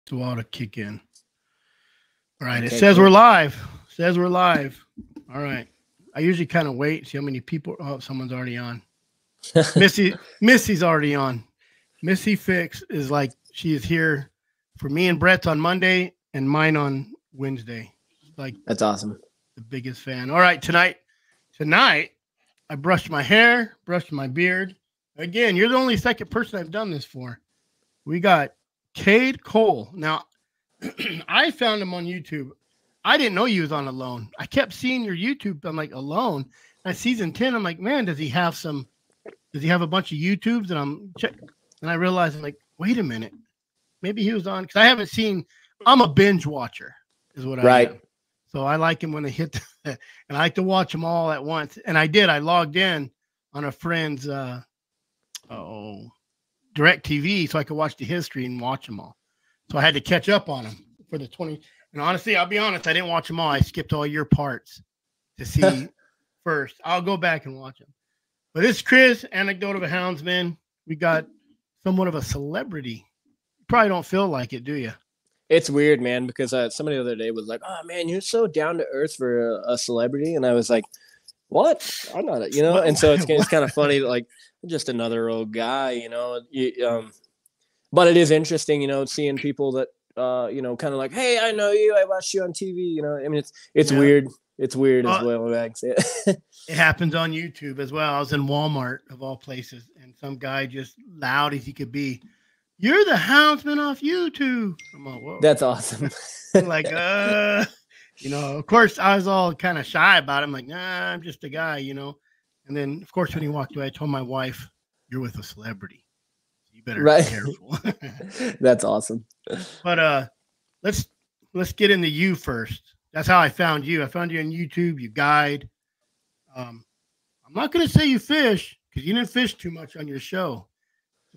So ought to kick in. All right. It says we're live. Says we're live. All right. I usually kind of wait, see how many people. Oh, someone's already on. Missy's already on. Missy Fix is like, she is here for me and Brett's on Monday and mine on Wednesday. Like, that's awesome. The biggest fan. All right. Tonight, I brushed my hair, brushed my beard. Again, you're the only second person I've done this for. We got Cade Cole. Now, I found him on YouTube. I didn't know he was on Alone. I kept seeing your YouTube. I'm like, Alone. And season 10, I'm like, man, does he have a bunch of YouTubes? And I'm checking. And I realized, I'm like, wait a minute. Maybe he was on. Because I haven't seen. I'm a binge watcher, is what I am. So I like him when they hit. And I like to watch them all at once. And I did. I logged in on a friend's Direct TV so I could watch the history and watch them all. So I had to catch up on them for the 20. And honestly, I'll be honest, I didn't watch them all. I skipped all your parts to see first. I'll go back and watch them. But this is Chris, Anecdote of a Houndsman. We got somewhat of a celebrity. You probably don't feel like it, do you? It's weird, man, because somebody the other day was like, oh, man, you're so down to earth for a celebrity. And I was like, what? I'm not, and so it's kind of funny, like, just another old guy, but it is interesting, seeing people that, kind of like, hey, I know you, I watched you on TV, I mean, it's weird. It's weird as well. It happens on YouTube as well. I was in Walmart of all places, and some guy just loud as he could be, you're the Houndsman off YouTube. I'm like, whoa. That's awesome. I'm like, of course I was all kind of shy about it. I'm like, nah, I'm just a guy, And then, of course, when he walked away, I told my wife, you're with a celebrity. You better be careful. That's awesome. But let's get into you first. That's how I found you. I found you on YouTube. You guide. I'm not going to say you fish because you didn't fish too much on your show.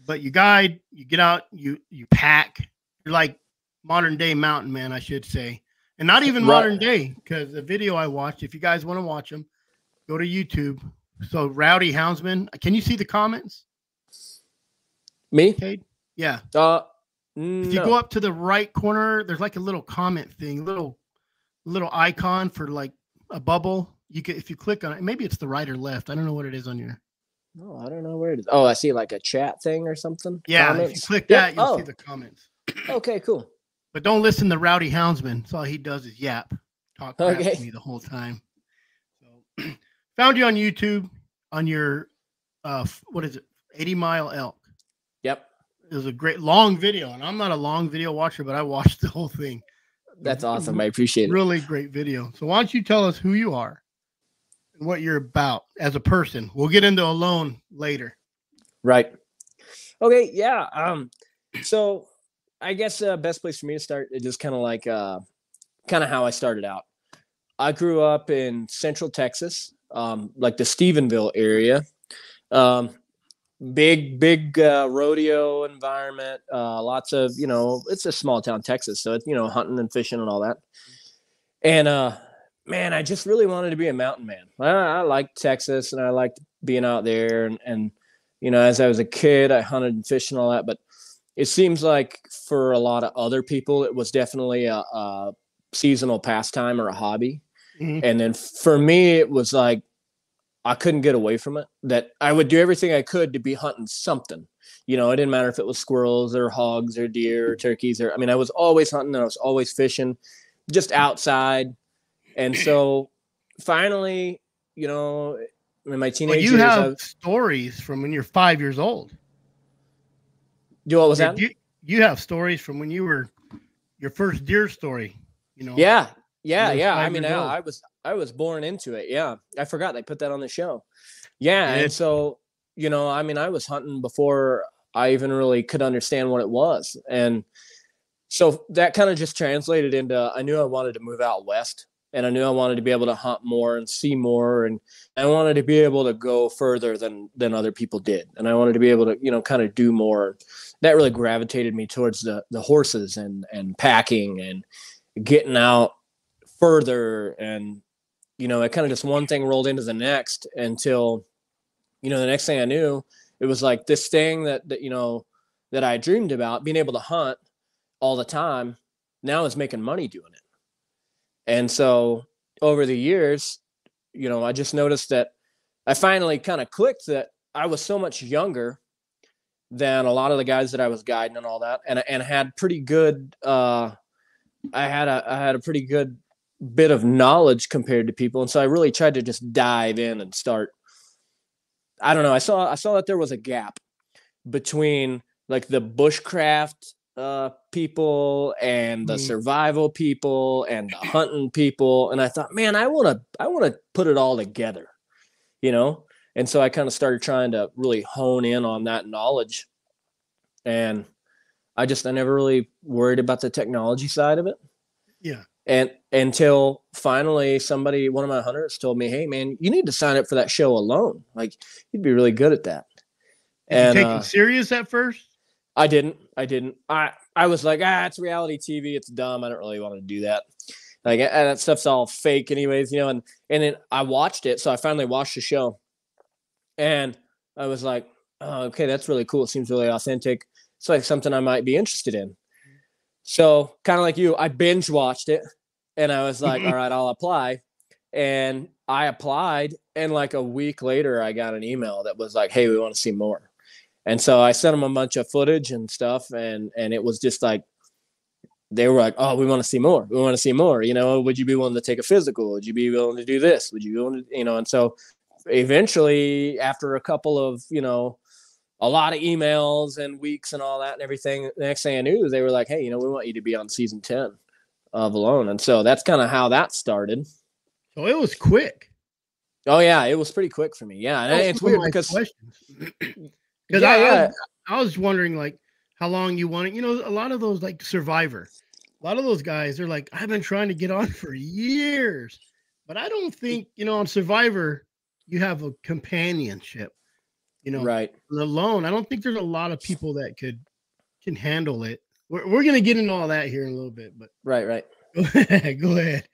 But you guide, you get out, you pack. You're like modern day mountain man, I should say. And not even modern day, because the video I watched, if you guys want to watch them, go to YouTube. So Rowdy Houndsman. Can you see the comments? Me? Cade? Yeah. No. If you go up to the right corner, there's like a little comment thing, little icon for like a bubble. If you click on it, maybe it's the right or left. I don't know what it is on your. No, I don't know where it is. Oh, I see like a chat thing or something. Yeah, comments. If you click that, you'll see the comments. Okay, cool. But don't listen to Rowdy Houndsman. That's all he does is yap, talk crap to me the whole time. So, found you on YouTube on your, 80 Mile Elk. Yep. It was a great long video, and I'm not a long video watcher, but I watched the whole thing. That's awesome. I appreciate it. Really great video. So why don't you tell us who you are and what you're about as a person? We'll get into Alone later. Right. Okay. Yeah. So I guess best place for me to start is just kind of how I started out. I grew up in Central Texas, like the Stephenville area. Big rodeo environment. Lots of, it's a small town, Texas. So it's, hunting and fishing and all that. And, man, I just really wanted to be a mountain man. I liked Texas and I liked being out there. And, as I was a kid, I hunted and fished and all that. But it seems like for a lot of other people, it was definitely a seasonal pastime or a hobby. Mm-hmm. And then for me, it was like, I couldn't get away from it, that I would do everything I could to be hunting something. It didn't matter if it was squirrels or hogs or deer or turkeys I was always hunting and I was always fishing just outside. And so finally, in my teenage years, you have stories from when you're 5 years old. What was that? You have stories from when you were your first deer story, Yeah. I was born into it. Yeah. I forgot they put that on the show. Yeah. And so, I was hunting before I even really could understand what it was. And so that kind of just translated into, I knew I wanted to move out west, and I knew I wanted to be able to hunt more and see more. And I wanted to be able to go further than other people did. And I wanted to be able to, kind of do more. That really gravitated me towards the horses and packing and getting out further. And, it kind of just one thing rolled into the next until, the next thing I knew, it was like this thing that I dreamed about, being able to hunt all the time now is making money doing it. And so over the years, I just noticed that I finally kind of clicked that I was so much younger than a lot of the guys that I was guiding and all that, and had pretty good. I had a pretty good bit of knowledge compared to people, and so I really tried to just dive in and start. I don't know. I saw that there was a gap between like the bushcraft people and the survival people and the hunting people, and I thought, man, I want to put it all together, And so I kind of started trying to really hone in on that knowledge, and I never really worried about the technology side of it. Yeah. And until finally one of my hunters told me, hey man, you need to sign up for that show alone. Like you'd be really good at that. Did you take it serious at first? I didn't. I was like, it's reality TV. It's dumb. I don't really want to do that. Like that stuff's all fake anyways, and then I watched it. So I finally watched the show and I was like, oh, okay, that's really cool. It seems really authentic. It's like something I might be interested in. So kind of like you, I binge watched it and I was like, all right, I'll apply. And I applied. And like a week later, I got an email that was like, hey, we want to see more. And so I sent them a bunch of footage and stuff. And it was just like, they were like, oh, we want to see more. We want to see more. Would you be willing to take a physical? Would you be willing to do this? Would you be willing to, and so eventually after a couple of, a lot of emails and weeks and all that and everything, the next thing I knew, they were like, hey, we want you to be on season 10 of Alone. And so that's kind of how that started. So it was quick. Oh yeah. It was pretty quick for me. Yeah. And it's weird because I was wondering like how long you wanted, a lot of those like Survivor, a lot of those guys, they're like, I've been trying to get on for years, but I don't think, on Survivor, you have a companionship. Right. Alone, I don't think there's a lot of people that can handle it. We're going to get into all that here in a little bit, but right. Go ahead.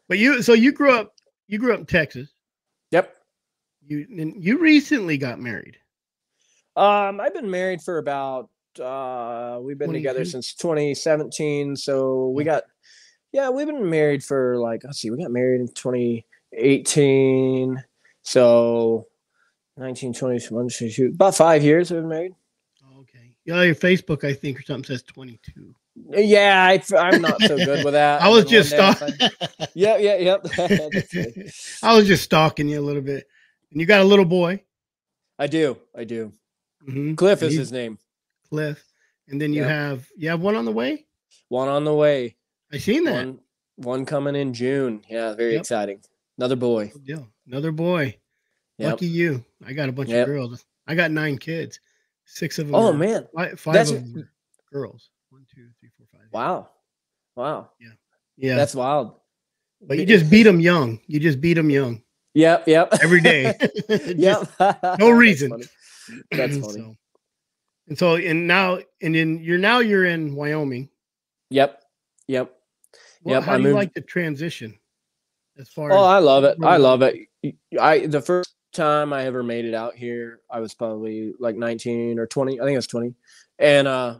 But you grew up in Texas. Yep. You recently got married. I've been married for about we've been together since 2017. So we've been married for like, let's see, we got married in 2018. So 19, 20, 21, 22, about 5 years we've been married. Okay. Yeah, your Facebook, I think, or something says 22. Yeah, I'm not so good with that. I was just stalking. Yep. I was just stalking you a little bit. And you got a little boy. I do. Mm-hmm. Cliff is his name. Cliff. And then you have one on the way? One on the way. I seen that. One coming in June. Yeah, very exciting. Another boy. Good deal. Another boy. Yep. Lucky you. I got a bunch of girls. I got 9 kids. 6 of them. Oh man. 5 of them were girls. 1, 2, 3, 4, 5. Wow. Yeah. That's wild. But you just beat them young. Yep. Every day. Yep. No reason. That's funny. You're in Wyoming. Yep. How do you like the transition? As far as I love it. The first time I ever made it out here, I was probably like 19 or 20. I think I was 20. And I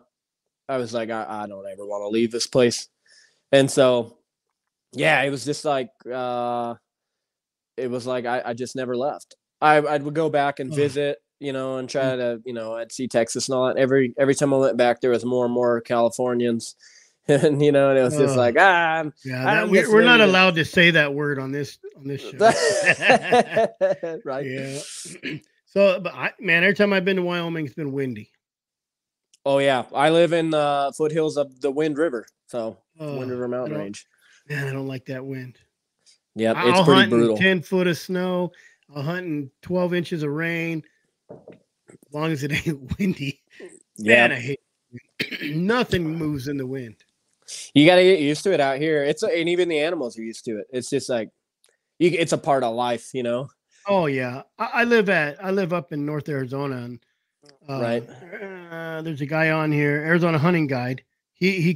was like, I don't ever want to leave this place. And so, it was just like, I just never left. I would go back and visit, and try to, I'd see Texas and all that. Every time I went back, there was more and more Californians. And and it was just like we're not allowed to say that word on this show. Right. Yeah. So, but every time I've been to Wyoming, it's been windy. Oh yeah, I live in the foothills of the Wind River, so Wind River mountain range. Man, I don't like that wind. Yeah, it's pretty brutal. 10 foot of snow. I'll hunt in 12 inches of rain, as long as it ain't windy. Yeah, man, I hate it. Nothing moves in the wind. You got to get used to it out here. And even the animals are used to it. It's just like it's a part of life, Oh yeah, I live up in North Arizona, and right. There's a guy on here, Arizona Hunting Guide. He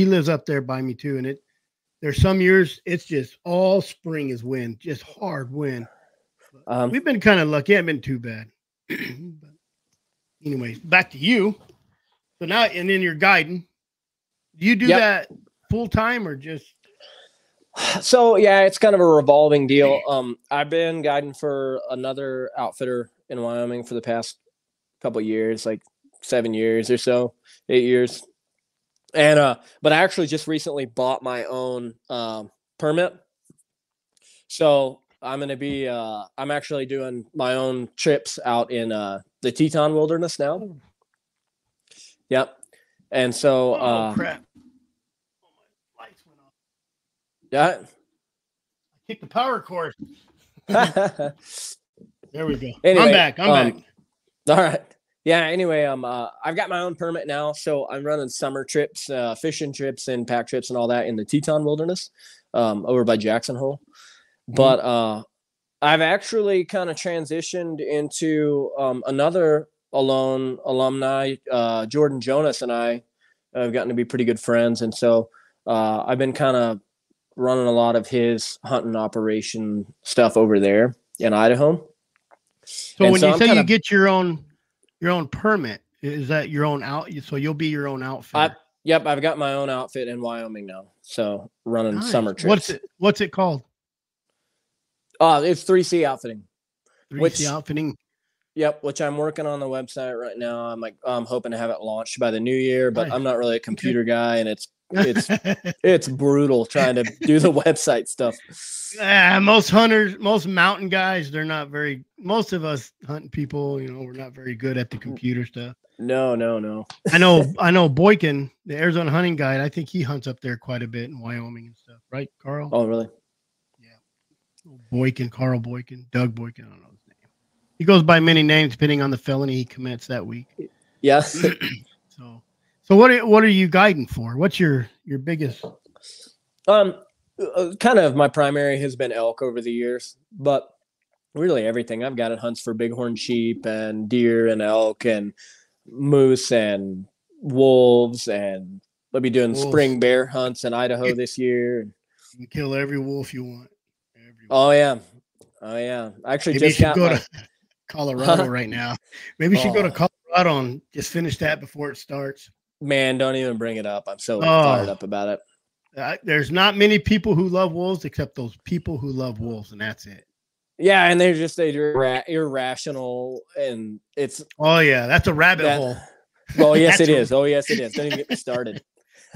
lives up there by me too, and there's some years it's just all spring is wind, just hard wind. We've been kind of lucky. It hasn't been too bad. But anyways, back to you. So now, and then you're guiding. Do you do Yep. that full time or just? So yeah, it's kind of a revolving deal. I've been guiding for another outfitter in Wyoming for the past couple of years, like 7 years or so, 8 years. And but I actually just recently bought my own permit. So I'm gonna be I'm actually doing my own trips out in the Teton Wilderness now. Yep. And so Oh crap! Oh, my lights went off. yeah. I kicked the power cord. There we go. Anyway, I'm back. I'm back. All right. Yeah. Anyway, I've got my own permit now, so I'm running summer trips, fishing trips, and pack trips, and all that in the Teton Wilderness, over by Jackson Hole. But I've actually kind of transitioned into another Alone alumni, Jordan Jonas, and I have gotten to be pretty good friends, and so I've been kind of running a lot of his hunting operation stuff over there in Idaho. So when you say you get your own permit, is that your own out? So you'll be your own outfit. Yep, I've got my own outfit in Wyoming now. So running summer trips. What's it called? It's 3C Outfitting. 3C Outfitting. Yep, which I'm working on the website right now. I'm hoping to have it launched by the new year, but I'm not really a computer guy, and it's brutal trying to do the website stuff. Most hunters, most mountain guys, they're not very. Most of us hunting people, we're not very good at the computer stuff. No. I know Boykin, the Arizona hunting guide. I think he hunts up there quite a bit in Wyoming and stuff, right, Carl? Oh, really? Yeah. Boykin, Carl Boykin, Doug Boykin. I don't know his name. He goes by many names depending on the felony he commits that week. Yeah. So what are you guiding for? What's your biggest? Kind of my primary has been elk over the years, but really everything. I've got it hunts for bighorn sheep and deer and elk and moose and wolves, and I'll be doing spring bear hunts in Idaho this year. You can kill every wolf you want. Oh yeah. Actually, maybe just go to Colorado right now. Maybe you should go to Colorado and just finish that before it starts. Man, don't even bring it up. I'm so fired up about it. There's not many people who love wolves except those people who love wolves, and that's it. Yeah, and they're irrational, and it's that's a rabbit hole. Oh yes, it is. Oh yes, it is. Don't even get me started.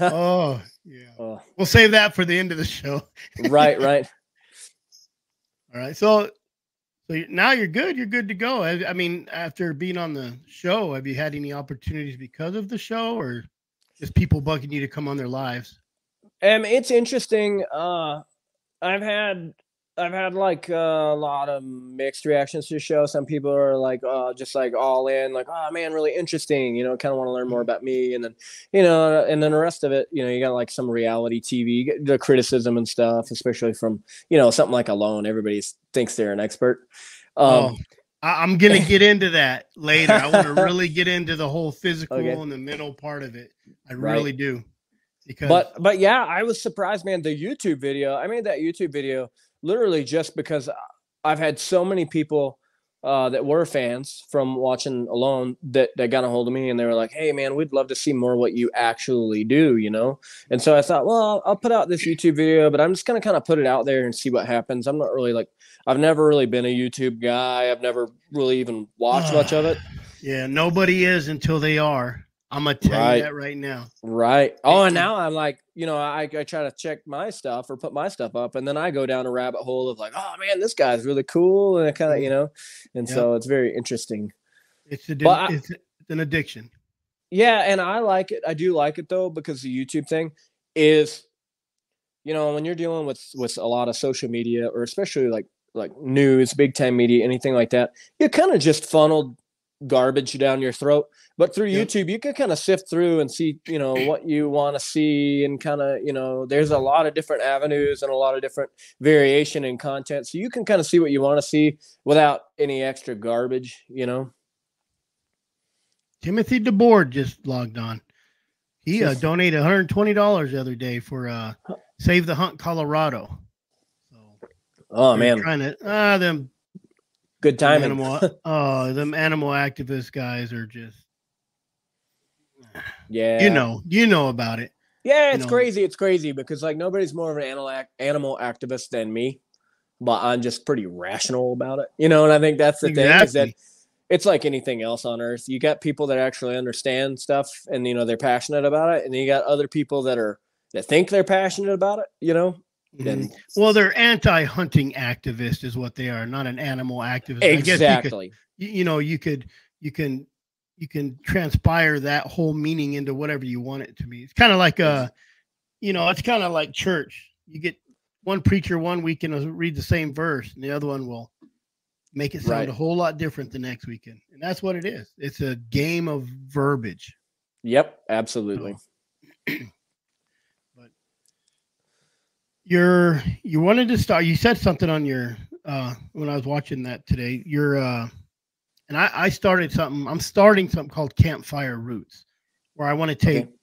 Oh yeah. We'll save that for the end of the show. Right. All right. So now you're good. You're good to go. I mean, after being on the show, have you had any opportunities because of the show, or just people bugging you to come on their lives? It's interesting. I've had like a lot of mixed reactions to the show. Some people are like, just like all in, like, oh man, really interesting, kind of want to learn more about me. And then, and then the rest of it, you got like some reality TV, the criticism and stuff, especially from, something like Alone. Everybody thinks they're an expert. I'm going to get into that later. I want to really get into the whole physical and the mental part of it. I really do. But yeah, I was surprised, man. The YouTube video, I made that YouTube video literally just because I've had so many people that were fans from watching Alone that got a hold of me, and they were like, hey man, we'd love to see more what you actually do, And so I thought, well, I'll put out this YouTube video, but I'm just going to kind of put it out there and see what happens. I'm not really I've never really been a YouTube guy. I've never really even watched much of it. Yeah, nobody is until they are. I'm going to tell you that right now. Right. Oh, and now I'm like, I try to check my stuff or put my stuff up, and then I go down a rabbit hole of like, oh man, this guy's really cool. And it kind of, and so it's very interesting. It's an addiction. Yeah. And I like it. I do like it though, because the YouTube thing is, when you're dealing with a lot of social media, or especially like news, big time media, anything like that, you kind of just funneled garbage down your throat. But through YouTube, you can kind of sift through and see, what you want to see, and kind of, there's a lot of different avenues and a lot of different variation in content. So you can kind of see what you want to see without any extra garbage, Timothy DeBoard just logged on. He donated $120 the other day for Save the Hunt Colorado. So, man. Trying to, them good timing. Them animal activist guys are just, yeah. You know about it. Yeah, You it's know, crazy. It's crazy because like nobody's more of an animal activist than me, but I'm just pretty rational about it. And I think that's the thing is that exactly. it's like anything else on earth. You got people that actually understand stuff and they're passionate about it, and then you got other people that think they're passionate about it. Mhm. And Well, they're anti-hunting activist is what they are, not an animal activist. I guess you could, exactly. you can, you can transpire that whole meaning into whatever you want it to be. It's kind of like it's kind of like church. You get one preacher one weekend will read the same verse, and the other one will make it sound Right. a whole lot different the next weekend. And that's what it is. It's a game of verbiage. Yep, absolutely. So, but you wanted to start. You said something on your when I was watching that today. And I started something. I'm starting something called Campfire Roots, where I want to take Okay.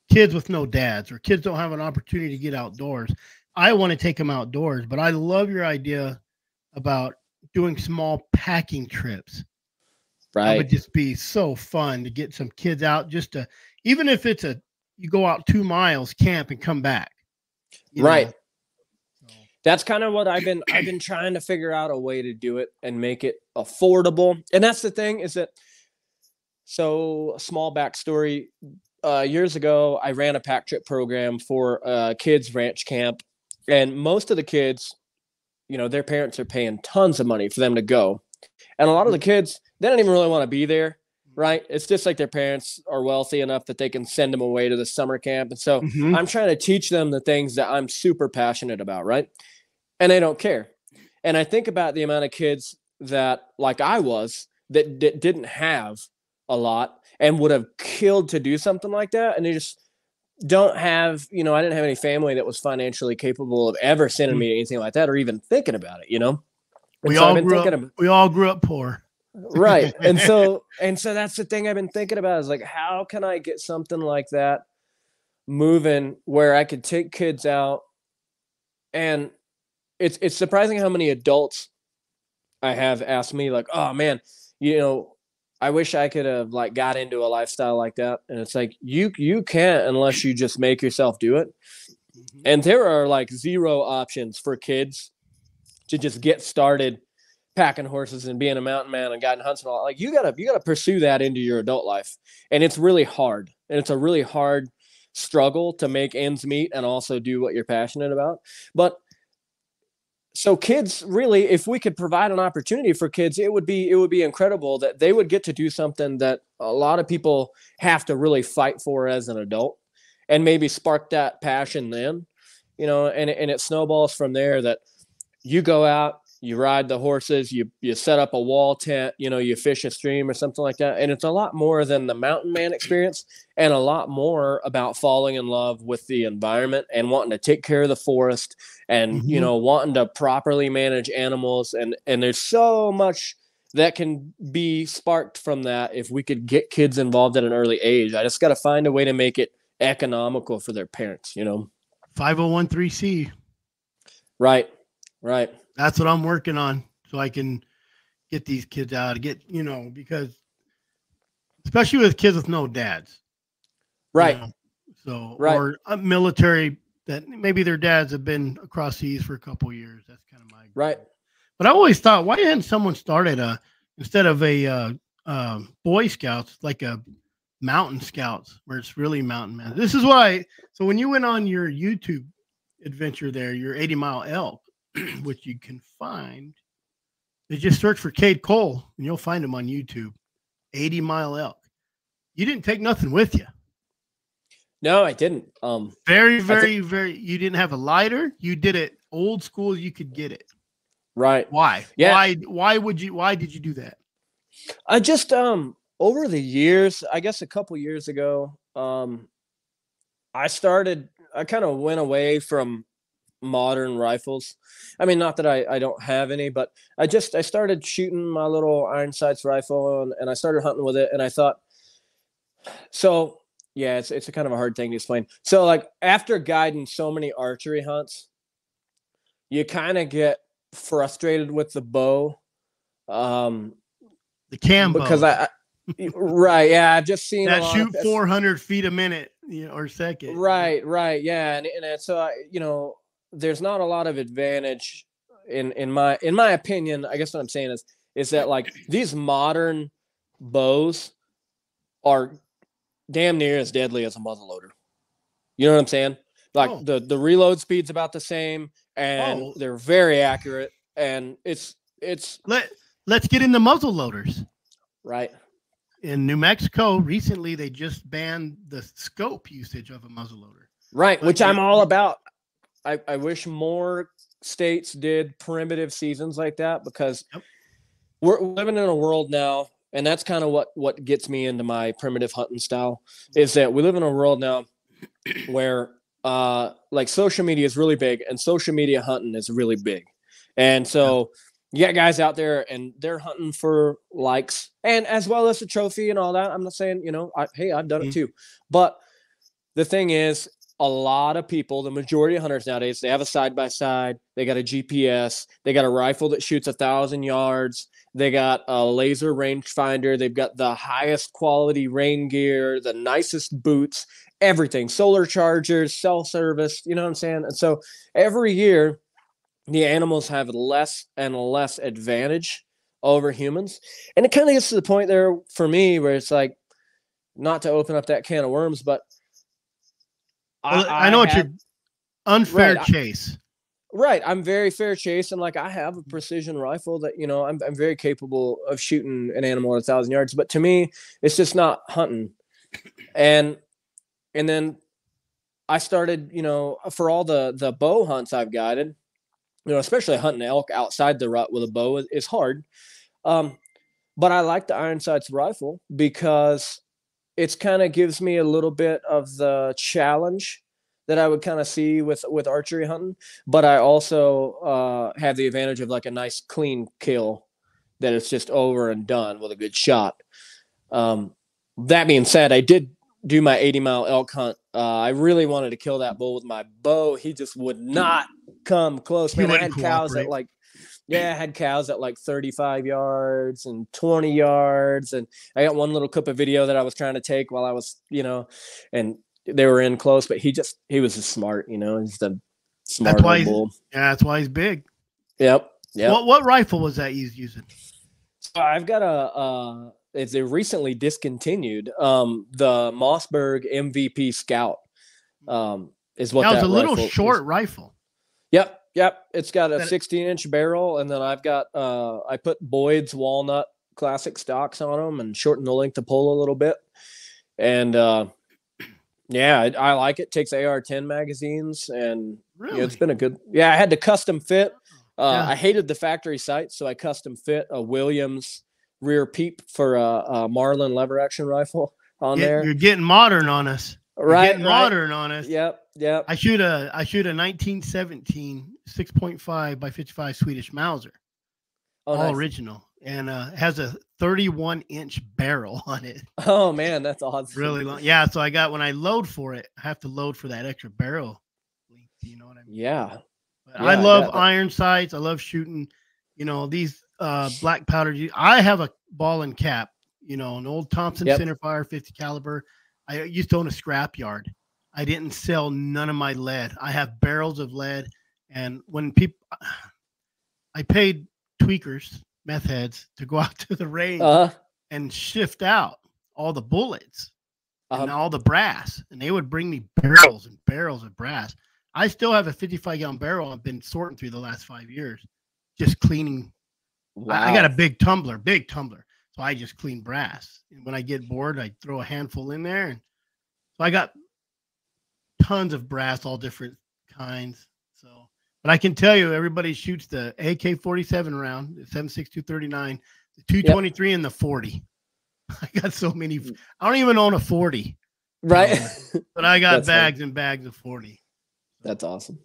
kids with no dads or kids don't have an opportunity to get outdoors. I want to take them outdoors, but I love your idea about doing small packing trips. That would Right. just be so fun to get some kids out, just to, even if you go out 2 miles, camp and come back, you Right. know. So, That's kind of what I've been trying to figure out a way to do it and make it affordable. And that's the thing is that so a small backstory. Years ago, I ran a pack trip program for kids ranch camp, and most of the kids, their parents are paying tons of money for them to go, and a lot of the mhm, kids they don't even really want to be there. Right? It's just like their parents are wealthy enough that they can send them away to the summer camp, and so mhm, I'm trying to teach them the things that I'm super passionate about. Right? And they don't care. And I think about the amount of kids that, like I was, that didn't have a lot and would have killed to do something like that. And they just don't have, I didn't have any family that was financially capable of ever sending mhm. me anything like that or even thinking about it. And We so I've all been grew thinking up. of We all grew up poor. right. And so that's the thing I've been thinking about is like, how can I get something like that moving where I could take kids out and it's surprising how many adults I have asked me like, "Oh man, I wish I could have like got into a lifestyle like that." And it's like you can't unless you just make yourself do it. Mhm. And there are like zero options for kids to just get started packing horses and being a mountain man and guiding hunts and all. Like you gotta pursue that into your adult life, and it's really hard. And it's a really hard struggle to make ends meet and also do what you're passionate about. But so kids really if we could provide an opportunity for kids it would be incredible that they would get to do something that a lot of people have to really fight for as an adult and maybe spark that passion then and it snowballs from there that you go out, you ride the horses, you set up a wall tent, you fish a stream or something like that. And it's a lot more than the mountain man experience and a lot more about falling in love with the environment and wanting to take care of the forest and, Mhm. wanting to properly manage animals. And there's so much that can be sparked from that if we could get kids involved at an early age. I just got to find a way to make it economical for their parents. 5013C. Right. Right. That's what I'm working on, so I can get these kids out. Because especially with kids with no dads, you Right. know, so Right. or a military that maybe their dads have been across seas for a couple of years. That's kind of my Right. goal. But I always thought, why hadn't someone started instead of a Boy Scouts, like a Mountain Scouts, where it's really mountain man. This is why. So when you went on your YouTube adventure there, your 80-mile elk, which you can find, you just search for Cade Cole and you'll find him on YouTube. 80-mile elk. You didn't take nothing with you. No, I didn't. Very, I think very, very. You didn't have a lighter. You did it old school. You could get it. right. Why? Yeah. Why would you? Why did you do that? I just over the years, I guess a couple years ago, I kind of went away from modern rifles. I mean, not that I don't have any, but I started shooting my little iron sights rifle and I started hunting with it and I thought so yeah, it's a kind of a hard thing to explain. So like after guiding so many archery hunts, you kind of get frustrated with the bow. Um The cam because bows right, yeah, I've just seen a that lot of shoot 400 feet a minute or second. Right. Yeah. And so, there's not a lot of advantage in my opinion. I guess what I'm saying is that like these modern bows are damn near as deadly as a muzzleloader. You know what I'm saying? Like Oh. the reload speed's about the same, and they're very accurate, and it's let's get into muzzle loaders. right. In New Mexico, recently they just banned the scope usage of a muzzleloader. Right, which I'm all about. I wish more states did primitive seasons like that, because we're living in a world now, and that's kind of what gets me into my primitive hunting style, is that we live in a world now where like social media is really big, and social media hunting is really big. And so you got guys out there and they're hunting for likes and as well as a trophy and all that. I'm not saying, hey, I've done it too. But the thing is, a lot of people, the majority of hunters nowadays, they have a side-by-side, they got a GPS, they got a rifle that shoots 1,000 yards, they got a laser rangefinder, they've got the highest quality rain gear, the nicest boots, everything, solar chargers, cell service, you know what I'm saying? And so every year, the animals have less and less advantage over humans. And it kind of gets to the point there for me where it's like, not to open up that can of worms, but I know what you're unfair chase. Right. I'm very fair chase. And like, I have a precision rifle that, I'm very capable of shooting an animal at 1,000 yards, but to me, it's just not hunting. And then I started, for all the bow hunts I've guided, especially hunting elk outside the rut with a bow is hard. But I like the Iron Sights rifle because it's kind of gives me a little bit of the challenge that I would kind of see with archery hunting. But I also have the advantage of like a nice clean kill that it's just over and done with a good shot. That being said, I did do my 80-mile elk hunt. I really wanted to kill that bull with my bow. He just would not come close. Man, I had cows at had cows at like 35 yards and 20 yards. And I got one little clip of video that I was trying to take while I was, and they were in close, but he was just smart, he's the smart bull. Yeah, that's why he's big. Yep. What rifle was that he's using? So I've got they recently discontinued the Mossberg MVP Scout. Is what that was a little short rifle. Yep. It's got a 16-inch barrel, and then I've got I put Boyd's walnut classic stocks on them and shortened the length of pull a little bit. And I like it. Takes AR-10 magazines, and it's been a good. Yeah, I had to custom fit. I hated the factory sight, so I custom fit a Williams rear peep for a Marlin lever action rifle on there. You're getting modern on us. Modern on us. Yep. I shoot a 1917 6.5 by 55 Swedish Mauser, all original, and has a 31-inch barrel on it. Oh man, that's awesome. Really long. Yeah. So when I load for it, I have to load for that extra barrel. You know what I mean? Yeah. But I love iron sights. I love shooting. These black powder. I have a ball and cap. An old Thompson centerfire 50 caliber. I used to own a scrap yard. I didn't sell none of my lead. I have barrels of lead. And when I paid tweakers, meth heads, to go out to the range and shift out all the bullets and all the brass. And they would bring me barrels and barrels of brass. I still have a 55-gallon barrel I've been sorting through the last 5 years, just cleaning. Wow. I got a big tumbler. So I just clean brass. And when I get bored, I throw a handful in there. And so I got tons of brass, all different kinds. So, but I can tell you, everybody shoots the AK-47 round, the 7.62 the 223, and the 40. I got so many. I don't even own a 40. Right. But I got bags and bags of 40. That's awesome.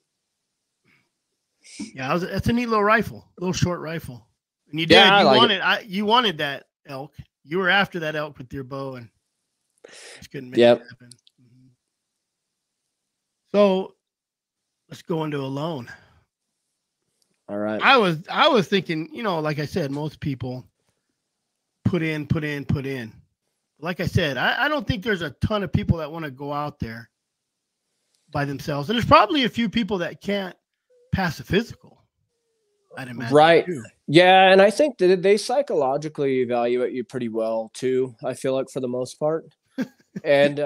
Yeah, that's a neat little rifle, little short rifle. And you you wanted that elk. You were after that elk with your bow, and just couldn't make it happen. So let's go into alone. All right. I was thinking, like I said, most people put in. Like I said, I don't think there's a ton of people that want to go out there by themselves. And there's probably a few people that can't pass a physical, I'd imagine. Right. Too. Yeah. And I think that they psychologically evaluate you pretty well too, I feel like, for the most part. And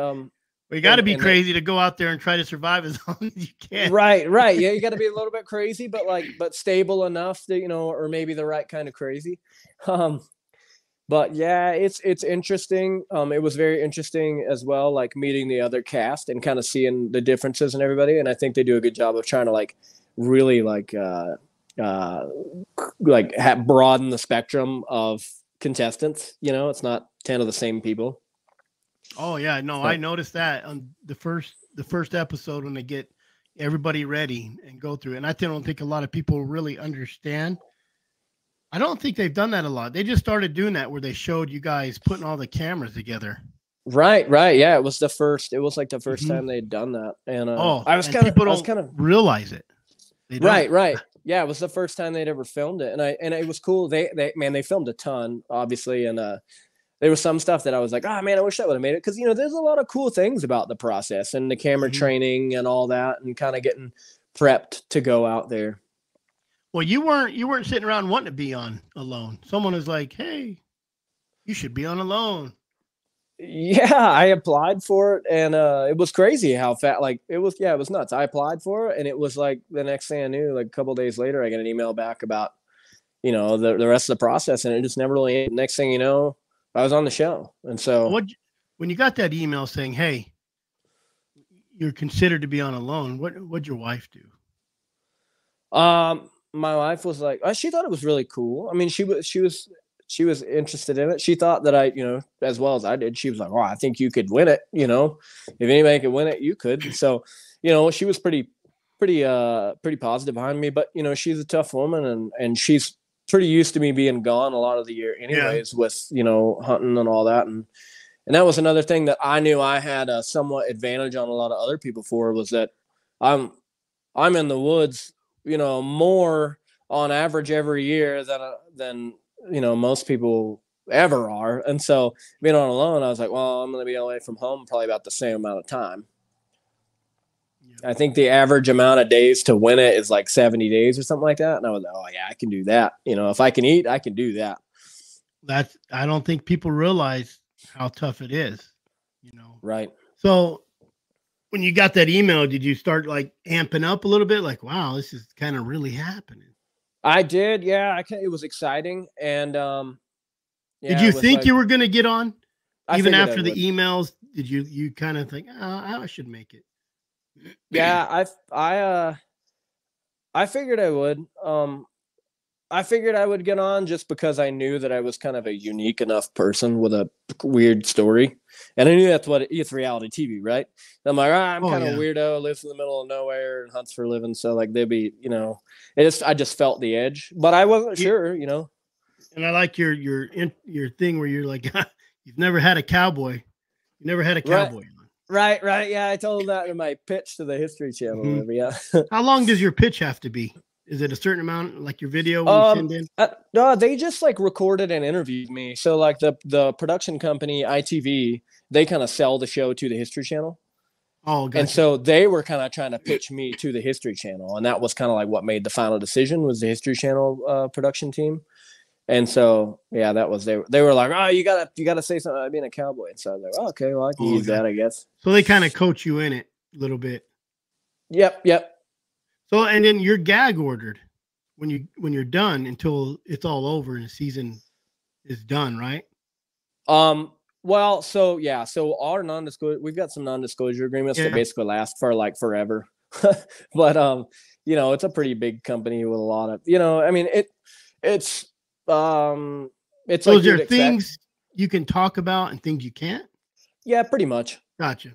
you got to be crazy to go out there and try to survive as long as you can. Right. Yeah, you got to be a little bit crazy, but stable enough that, or maybe the right kind of crazy. But yeah, it's interesting. It was very interesting as well, like meeting the other cast and kind of seeing the differences in everybody. And I think they do a good job of trying to like really broaden the spectrum of contestants. It's not 10 of the same people. Oh yeah, no, I noticed that on the first episode when they get everybody ready and go through it. And I don't think a lot of people really understand. I don't think they've done that a lot. They just started doing that where they showed you guys putting all the cameras together. Right. Yeah, it was the first. It was like the first time they'd done that, and I was kind of realize it. Right. Yeah, it was the first time they'd ever filmed it, and it was cool. They filmed a ton, obviously, and there was some stuff that I was like, oh man, I wish I would have made it, because there's a lot of cool things about the process and the camera training and all that, and kind of getting prepped to go out there. Well, you weren't sitting around wanting to be on Alone. Someone was like, hey, you should be on Alone. Yeah, I applied for it, and it was crazy how fast. Like it was nuts. I applied for it, and it was like the next thing I knew, like a couple of days later, I got an email back about, the rest of the process, and it just never really ended. Next thing you know, I was on the show. And so when you got that email saying, hey, you're considered to be on Alone, what'd your wife do? My wife was like, she thought it was really cool. I mean, she was interested in it. She thought that I, as well as I did, she was like, oh, I think you could win it. If anybody could win it, you could. So, she was pretty positive behind me, but she's a tough woman, and she's pretty used to me being gone a lot of the year anyways, with, hunting and all that. And that was another thing that I knew I had a somewhat advantage on a lot of other people for, was that I'm in the woods, more on average every year than most people ever are. And so being on Alone, I was like, well, I'm going to be away from home probably about the same amount of time. Yeah. I think the average amount of days to win it is like 70 days or something like that. And I was like, oh yeah, I can do that. If I can eat, I can do that. I don't think people realize how tough it is, Right. So when you got that email, did you start like amping up a little bit? Like, wow, this is kind of really happening. I did. Yeah. It was exciting. And, did you think you were going to get on even after the emails? Did you kind of think, oh, I should make it? Yeah. I figured I would. I figured I would get on just because I knew that I was kind of a unique enough person with a weird story. And I knew that's what it's reality TV, right? And I'm like, I'm kind of a weirdo, lives in the middle of nowhere and hunts for a living. So like they'd be, I just felt the edge, but I wasn't sure, And I like your thing where you're like, you've never had a cowboy. You never had a cowboy. Right. Yeah. I told that in my pitch to the History Channel. Mm-hmm. Yeah. How long does your pitch have to be? Is it a certain amount, like your video when you send in? No, they just like recorded and interviewed me. So like the production company, ITV, they kind of sell the show to the History Channel. Oh, gotcha. And so they were kind of trying to pitch me to the History Channel. And that was kind of like what made the final decision, was the History Channel production team. And so, yeah, that was, they were like, oh, you gotta say something about being a cowboy. And so I was like, oh, okay, well, I can use that, I guess. So they kind of coach you in it a little bit. Yep. So, and then you're gag ordered when you're done until it's all over and the season is done, right? Well, so yeah, so our non-disclosure, we've got some non-disclosure agreements that basically last for like forever. But it's a pretty big company with a lot of, I mean, it's so like, is there things you can talk about and things you can't? Yeah, pretty much. Gotcha.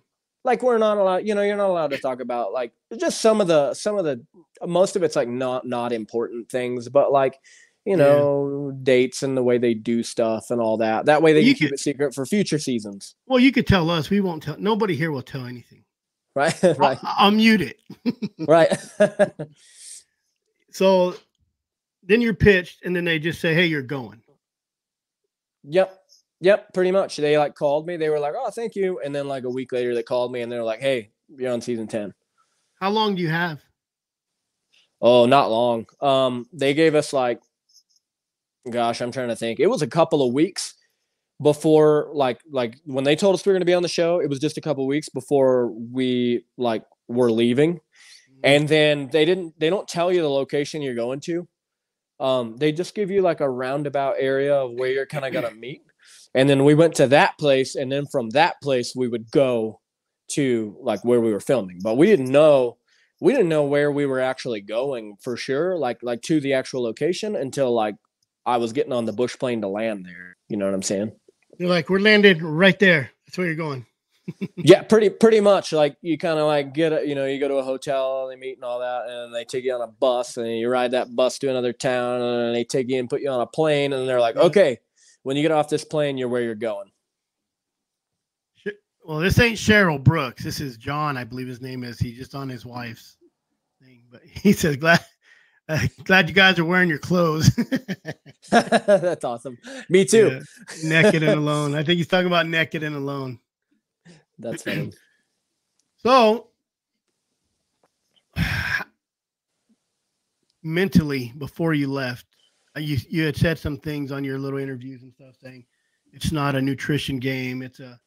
Like we're not allowed, you're not allowed to talk about like just some of the most of it's like not important things, but like, dates and the way they do stuff and all that. That way they can keep it secret for future seasons. Well, you could tell us. We won't tell. Nobody here will tell anything. Right. Right. I'll mute it. Right. So then you're pitched and then they just say, hey, you're going. Yep. Yep, pretty much. They like called me. They were like, "Oh, thank you," and then like a week later, they called me and they're like, "Hey, you're on season 10." How long do you have? Oh, not long. They gave us like, gosh, I'm trying to think. It was a couple of weeks before, like when they told us we were going to be on the show. It was just a couple of weeks before we like were leaving, and then they don't tell you the location you're going to. They just give you like a roundabout area of where you're kind of gonna meet. And then we went to that place, and then from that place we would go to like where we were filming. But we didn't know where we were actually going for sure, like to the actual location until like I was getting on the bush plane to land there. You know what I'm saying? You're like, we're landed right there. That's where you're going. Yeah, pretty much. Like you kind of like you go to a hotel, they meet and all that, and they take you on a bus, and you ride that bus to another town, and they take you and put you on a plane, and they're like, okay, when you get off this plane, you're where you're going. Well, this ain't Cheryl Brooks. This is John, I believe his name is. He's just on his wife's thing, but he says, glad you guys are wearing your clothes. That's awesome. Me too. Yeah. Naked and alone. I think he's talking about naked and alone. That's funny. So, mentally, before you left, you had said some things on your little interviews and stuff saying it's not a nutrition game. It's a,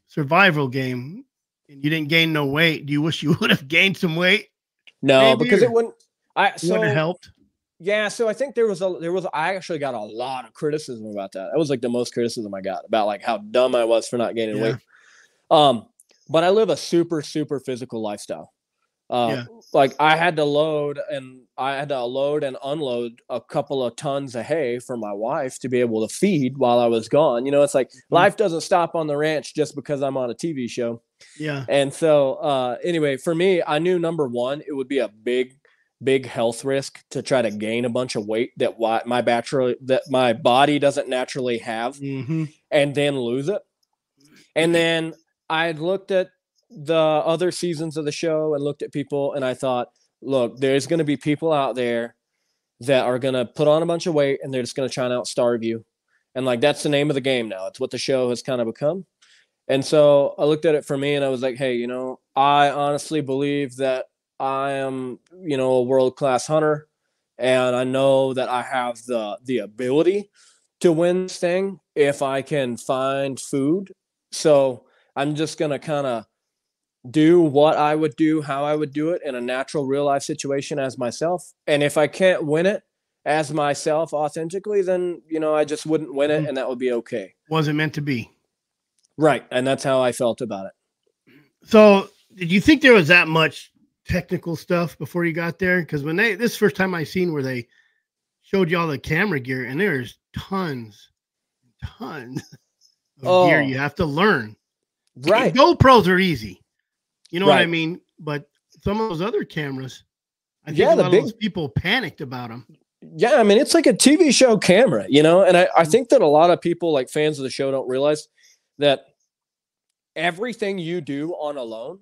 survival game, and you didn't gain no weight. Do you wish you would have gained some weight? No, maybe, because it wouldn't. Wouldn't have helped. Yeah, so I think I actually got a lot of criticism about that. That was like the most criticism I got about like how dumb I was for not gaining weight. But I live a super, super physical lifestyle. Like I had to load and unload a couple of tons of hay for my wife to be able to feed while I was gone. It's like life doesn't stop on the ranch just because I'm on a TV show. Yeah. And so anyway, for me, I knew number one, it would be a big health risk to try to gain a bunch of weight that my body doesn't naturally have, and then lose it. And then I had looked at the other seasons of the show and looked at people, and I thought, look, there's going to be people out there that are going to put on a bunch of weight, and they're just going to try and outstarve you. And like, that's the name of the game now. It's what the show has kind of become. And so I looked at it for me, and I was like, hey, I honestly believe that I am, a world-class hunter, and I know that I have the ability to win this thing if I can find food. So I'm just going to kind of do what I would do, how I would do it in a natural real life situation as myself. And if I can't win it as myself authentically, then, I just wouldn't win it, and that would be okay. Wasn't meant to be. Right. And that's how I felt about it. So did you think there was that much technical stuff before you got there? Because this is the first time I seen where they showed you all the camera gear, and there's tons of gear you have to learn. Right. GoPros are easy. You know what I mean? But some of those other cameras, I think a lot of those people panicked about them. Yeah, I mean, it's like a TV show camera, and I think that a lot of people, like fans of the show, don't realize that everything you do on alone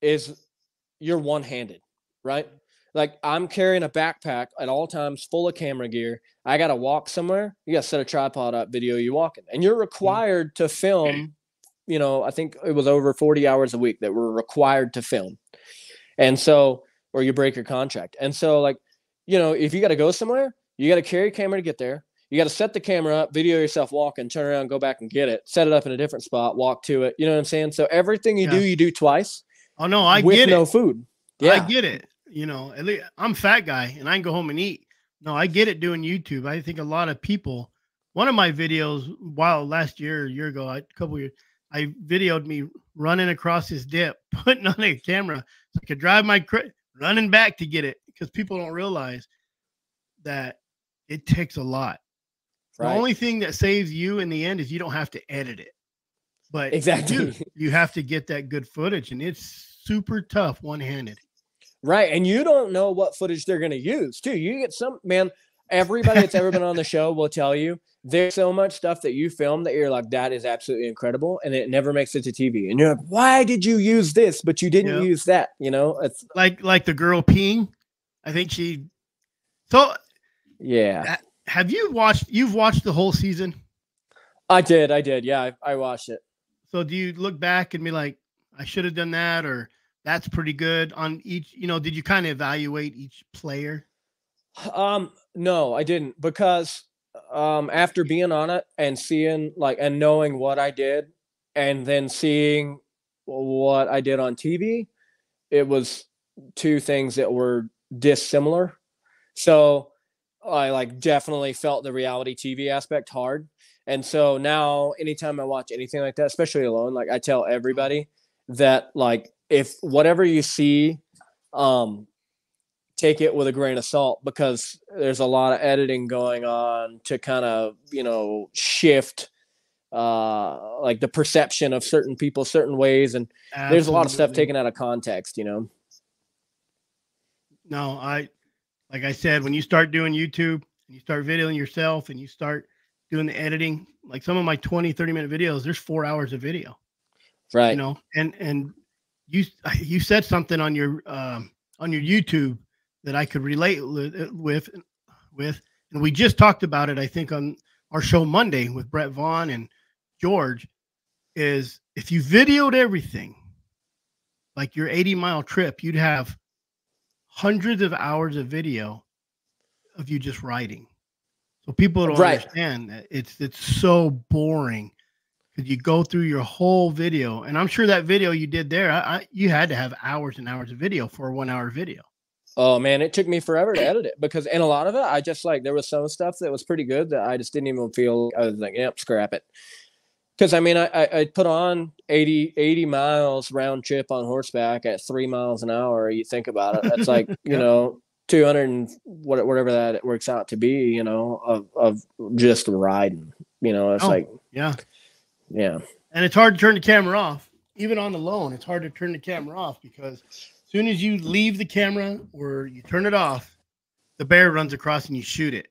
is you're one-handed, right? Like I'm carrying a backpack at all times full of camera gear. I got to walk somewhere. You got to set a tripod up, video you walking, and you're required to film. I think it was over 40 hours a week that we're required to film. And so, or you break your contract. And so like, if you got to go somewhere, you got to carry a camera to get there. You got to set the camera up, video yourself walking, turn around, go back and get it, set it up in a different spot, walk to it. You know what I'm saying? So everything you do twice. Oh no, I with get it. No food. Yeah. I get it. At least I'm a fat guy and I can go home and eat. No, I get it doing YouTube. I think a lot of people, one of my videos, last year, a year ago, a couple years, I videoed me running across this dip, putting on a camera so I could drive my running back to get it, because people don't realize that it takes a lot. Right. The only thing that saves you in the end is you don't have to edit it. But exactly, you have to get that good footage, and it's super tough one-handed. Right, and you don't know what footage they're going to use, too. You get everybody that's ever been on the show will tell you there's so much stuff that you film that you're like, that is absolutely incredible, and it never makes it to TV. And you're like, why did you use this, but you didn't use that? It's like the girl peeing. I think so. Yeah. You've watched the whole season? I did. Yeah, I watched it. So do you look back and be like, I should have done that, or that's pretty good on each? Did you kind of evaluate each player? No, I didn't, because after being on it and seeing and knowing what I did, and then seeing what I did on TV, it was two things that were dissimilar. So I definitely felt the reality TV aspect hard. And so now anytime I watch anything like that, especially alone, I tell everybody that if whatever you see, take it with a grain of salt, because there's a lot of editing going on to kind of, shift the perception of certain people certain ways. And Absolutely. there's a lot of stuff taken out of context, No, like I said, when you start doing YouTube, you start videoing yourself and you start doing the editing, like some of my 20-30 minute videos, there's 4 hours of video. Right. And you said something on your YouTube that I could relate with, and we just talked about it, I think, on our show Monday with Brett Vaughn and George, is if you videoed everything, like your 80-mile trip, you'd have hundreds of hours of video of you just riding. So people don't understand that it's so boring, because you go through your whole video, and I'm sure that video you did there, you had to have hours and hours of video for a 1 hour video. Oh man, it took me forever to edit it, because a lot of it, I just there was some stuff that was pretty good that I just didn't even feel. I was like, yep, scrap it. Because I put on 80 miles round trip on horseback at 3 miles an hour. You think about it, that's yep. 200 and whatever that it works out to be, of just riding. It's yeah. And it's hard to turn the camera off, even on the loan. It's hard to turn the camera off, because as soon as you leave the camera or you turn it off, the bear runs across and you shoot it.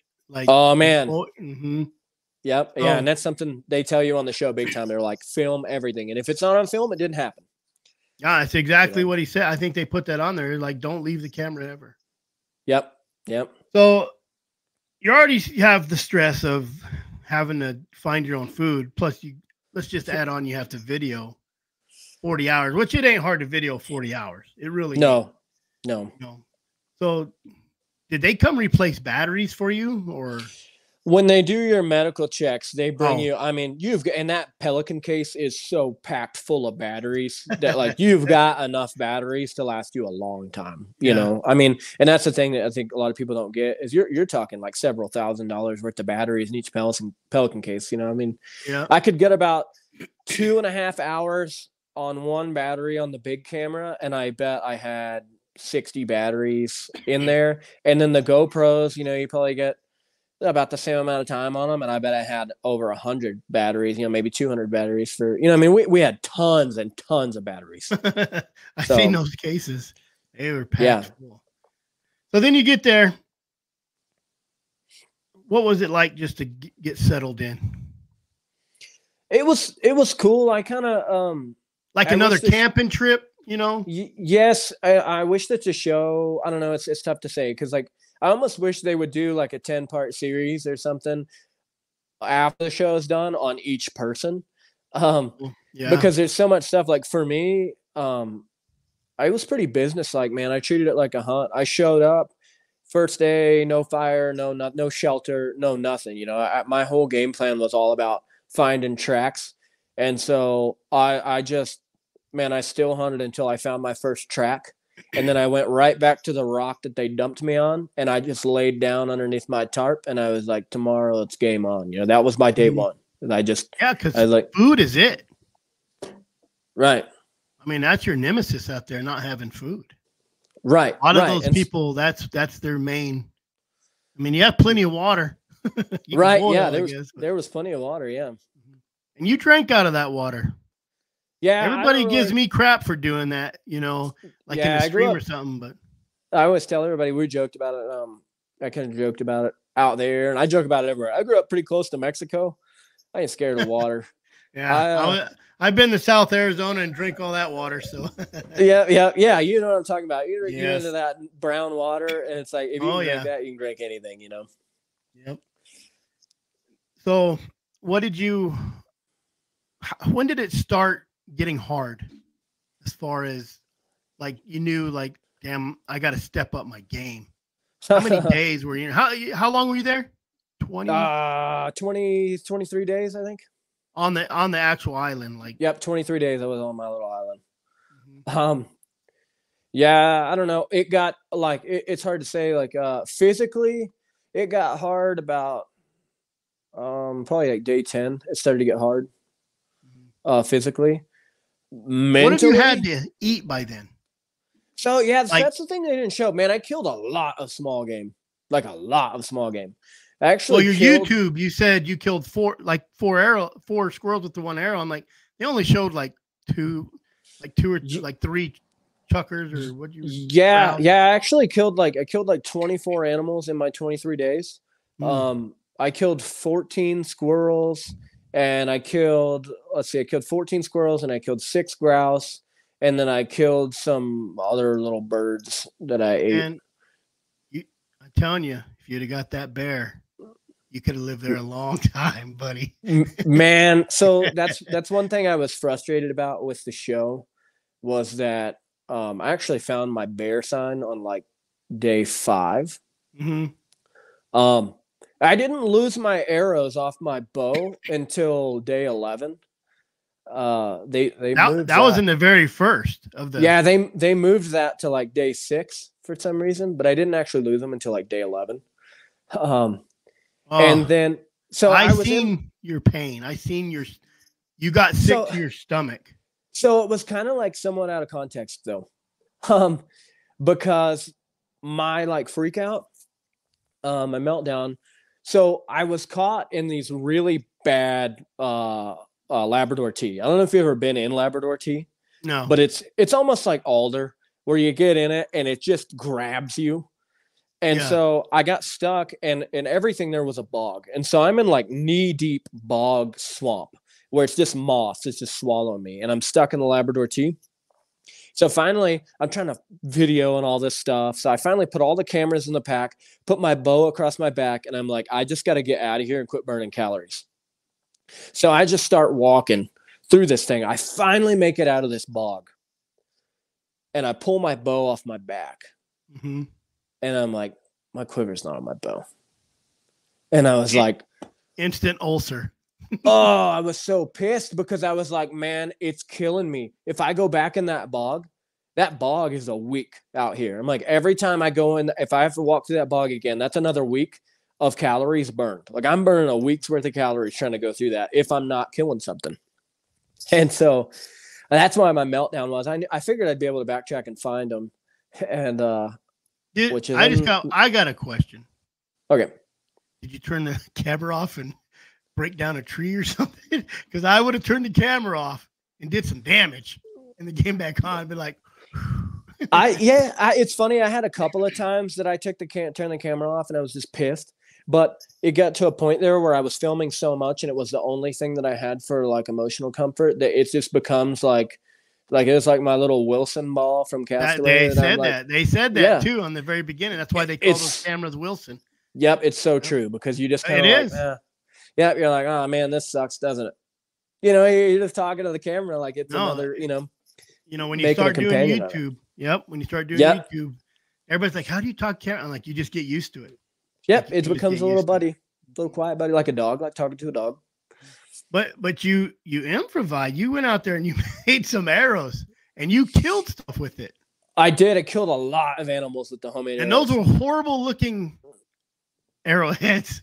Oh man. Mm-hmm. Yep. Yeah. And that's something they tell you on the show big time. They're like, film everything. And if it's not on film, it didn't happen. Yeah, that's exactly what he said. I think they put that on there. Don't leave the camera ever. Yep. So you already have the stress of having to find your own food. Plus, let's just add on, you have to video 40 hours, which it ain't hard to video 40 hours. It really no. So did they come replace batteries for you, or? When they do your medical checks, they bring you, and that Pelican case is so packed full of batteries that you've got enough batteries to last you a long time, you know? And that's the thing that I think a lot of people don't get, is you're talking several $1,000s worth of batteries in each Pelican case, Yeah. I could get about 2.5 hours on one battery on the big camera, and I bet I had 60 batteries in there. And then the GoPros, you probably get about the same amount of time on them, and I bet I had over 100 batteries, maybe 200 batteries for, we had tons and tons of batteries. I've seen those cases. They were packed full. So then you get there. What was it like just to get settled in? It was cool. I kind of another camping trip, Yes, I wish that the show, I don't know, it's tough to say, because I almost wish they would do a 10-part series or something after the show is done on each person. Because there's so much stuff. For me, I was pretty business-like, man. I treated it like a hunt. I showed up first day, no fire, no shelter, no nothing. My whole game plan was all about finding tracks. And so I still hunted until I found my first track. And then I went right back to the rock that they dumped me on, and I just laid down underneath my tarp, and I was like, tomorrow it's game on. That was my day one. And because food is it. Right. That's your nemesis out there, not having food. Right. A lot of those people, that's their main. You have plenty of water. Right. Yeah. There was plenty of water. Yeah. And you drank out of that water. Yeah, everybody gives me crap for doing that, in a stream or something. But I always tell everybody, we joked about it. I kind of joked about it out there, and I joke about it everywhere. I grew up pretty close to Mexico. I ain't scared of water. I've been to South Arizona and drink all that water. So yeah. You know what I'm talking about. You're into that brown water, and it's if you can drink that, you can drink anything. Yep. So what did you? When did it start getting hard? As far as like you knew, like, damn, I got to step up my game. How many days were you? How long were you there? 23 days, I think. On the actual island, like. Yep, 23 days I was on my little island. Mm-hmm. Yeah, I don't know. It got like it's hard to say. Like physically, it got hard about probably like day 10. It started to get hard. Physically. Mentally, what have you had to eat by then? So yeah, that's the thing they didn't show. Man, I killed a lot of small game. Like a lot of small game. Actually, well, your YouTube, you said you killed four squirrels with the one arrow. I'm like, they only showed like two or three chuckers or what you. Yeah. I killed like 24 animals in my 23 days. I killed 14 squirrels, and I killed 14 squirrels, and I killed 6 grouse, and then I killed some other little birds that I ate. And I'm telling you, if you'd have got that bear, you could have lived there a long time, buddy. Man, so that's one thing I was frustrated about with the show was that I actually found my bear sign on like day 5. Mm-hmm. I didn't lose my arrows off my bow until day 11. That was in the very first of the. Yeah, they moved that to like day 6 for some reason, but I didn't actually lose them until like day 11. And then so I seen your pain. I seen you got sick to your stomach. So it was kind of like somewhat out of context though. Because my like freak out, my meltdown. So I was caught in these really bad Labrador tea. I don't know if you've ever been in Labrador tea. No. But it's almost like alder where you get in it and it just grabs you. And so I got stuck and everything there was a bog. And so I'm in like knee-deep bog swamp where it's just moss. It's just swallowing me. And I'm stuck in the Labrador tea. So finally, I'm trying to video and all this stuff. So I finally put all the cameras in the pack, put my bow across my back, and I'm like, I just got to get out of here and quit burning calories. So I just start walking through this thing. I finally make it out of this bog. And I pull my bow off my back. Mm-hmm. And I'm like, my quiver's not on my bow. And I was like, instant ulcer. Oh, I was so pissed because I was like, man, it's killing me. If I go back in that bog is a week out here. I'm like, every time I go in, if I have to walk through that bog again, that's another week of calories burned. Like I'm burning a week's worth of calories trying to go through that if I'm not killing something. And so that's why my meltdown was. I figured I'd be able to backtrack and find them. And I got a question. Okay. Did you turn the camera off and break down a tree or something? Because I would have turned the camera off and did some damage and then came back on and be like, it's funny. I had a couple of times that I turned the camera off and I was just pissed, but it got to a point there where I was filming so much and it was the only thing that I had for like emotional comfort that it just becomes like it was like my little Wilson ball from Castaway. They said that too on the very beginning. That's why they call those cameras Wilson. Yep. It's so true because you just kind of yeah, you're like, oh man, this sucks, doesn't it? You know, you're just talking to the camera like it's another, when you start doing YouTube. When you start doing YouTube, everybody's like, how do you talk camera? I'm like, you just get used to it. Yep, it becomes a little buddy, little quiet buddy, like a dog, like talking to a dog. But you improvised. You went out there and you made some arrows and you killed stuff with it. I did. I killed a lot of animals with the homemade and arrows. Those were horrible looking arrowheads.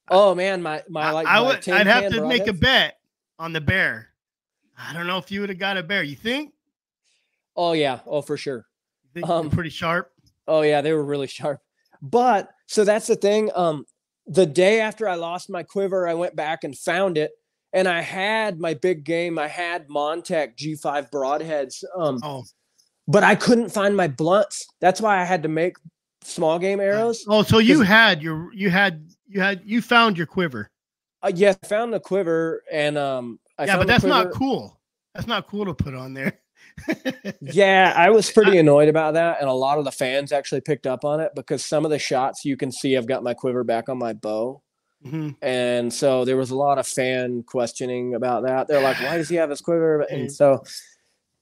Oh man, I'd have to make a bet on the bear. I don't know if you would have got a bear. You think? Oh yeah. Oh, for sure. You think they're pretty sharp? Oh yeah, they were really sharp. But so that's the thing. The day after I lost my quiver, I went back and found it, and I had my big game. I had Montec G5 broadheads. But I couldn't find my blunts. That's why I had to make small game arrows. Oh, so you found your quiver. Yes, I found the quiver, and but that's not cool. That's not cool to put on there. Yeah, I was pretty annoyed about that, and a lot of the fans actually picked up on it because some of the shots you can see I've got my quiver back on my bow, And so there was a lot of fan questioning about that. They're like, why does he have his quiver? And so,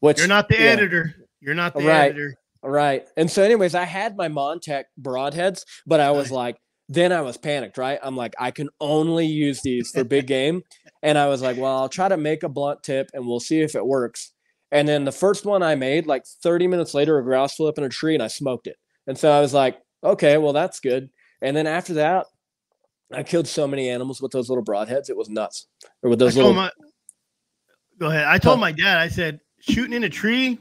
you're not the editor. You're not the editor. Right. And so anyways, I had my Montec broadheads, but I was like, then I was panicked, right? I'm like, I can only use these for big game. And I was like, well, I'll try to make a blunt tip and we'll see if it works. And then the first one I made, like 30 minutes later, a grouse flew up in a tree and I smoked it. And so I was like, okay, well, that's good. And then after that, I killed so many animals with those little broadheads. It was nuts. Or with those go ahead. I told my dad, I said, shooting in a tree,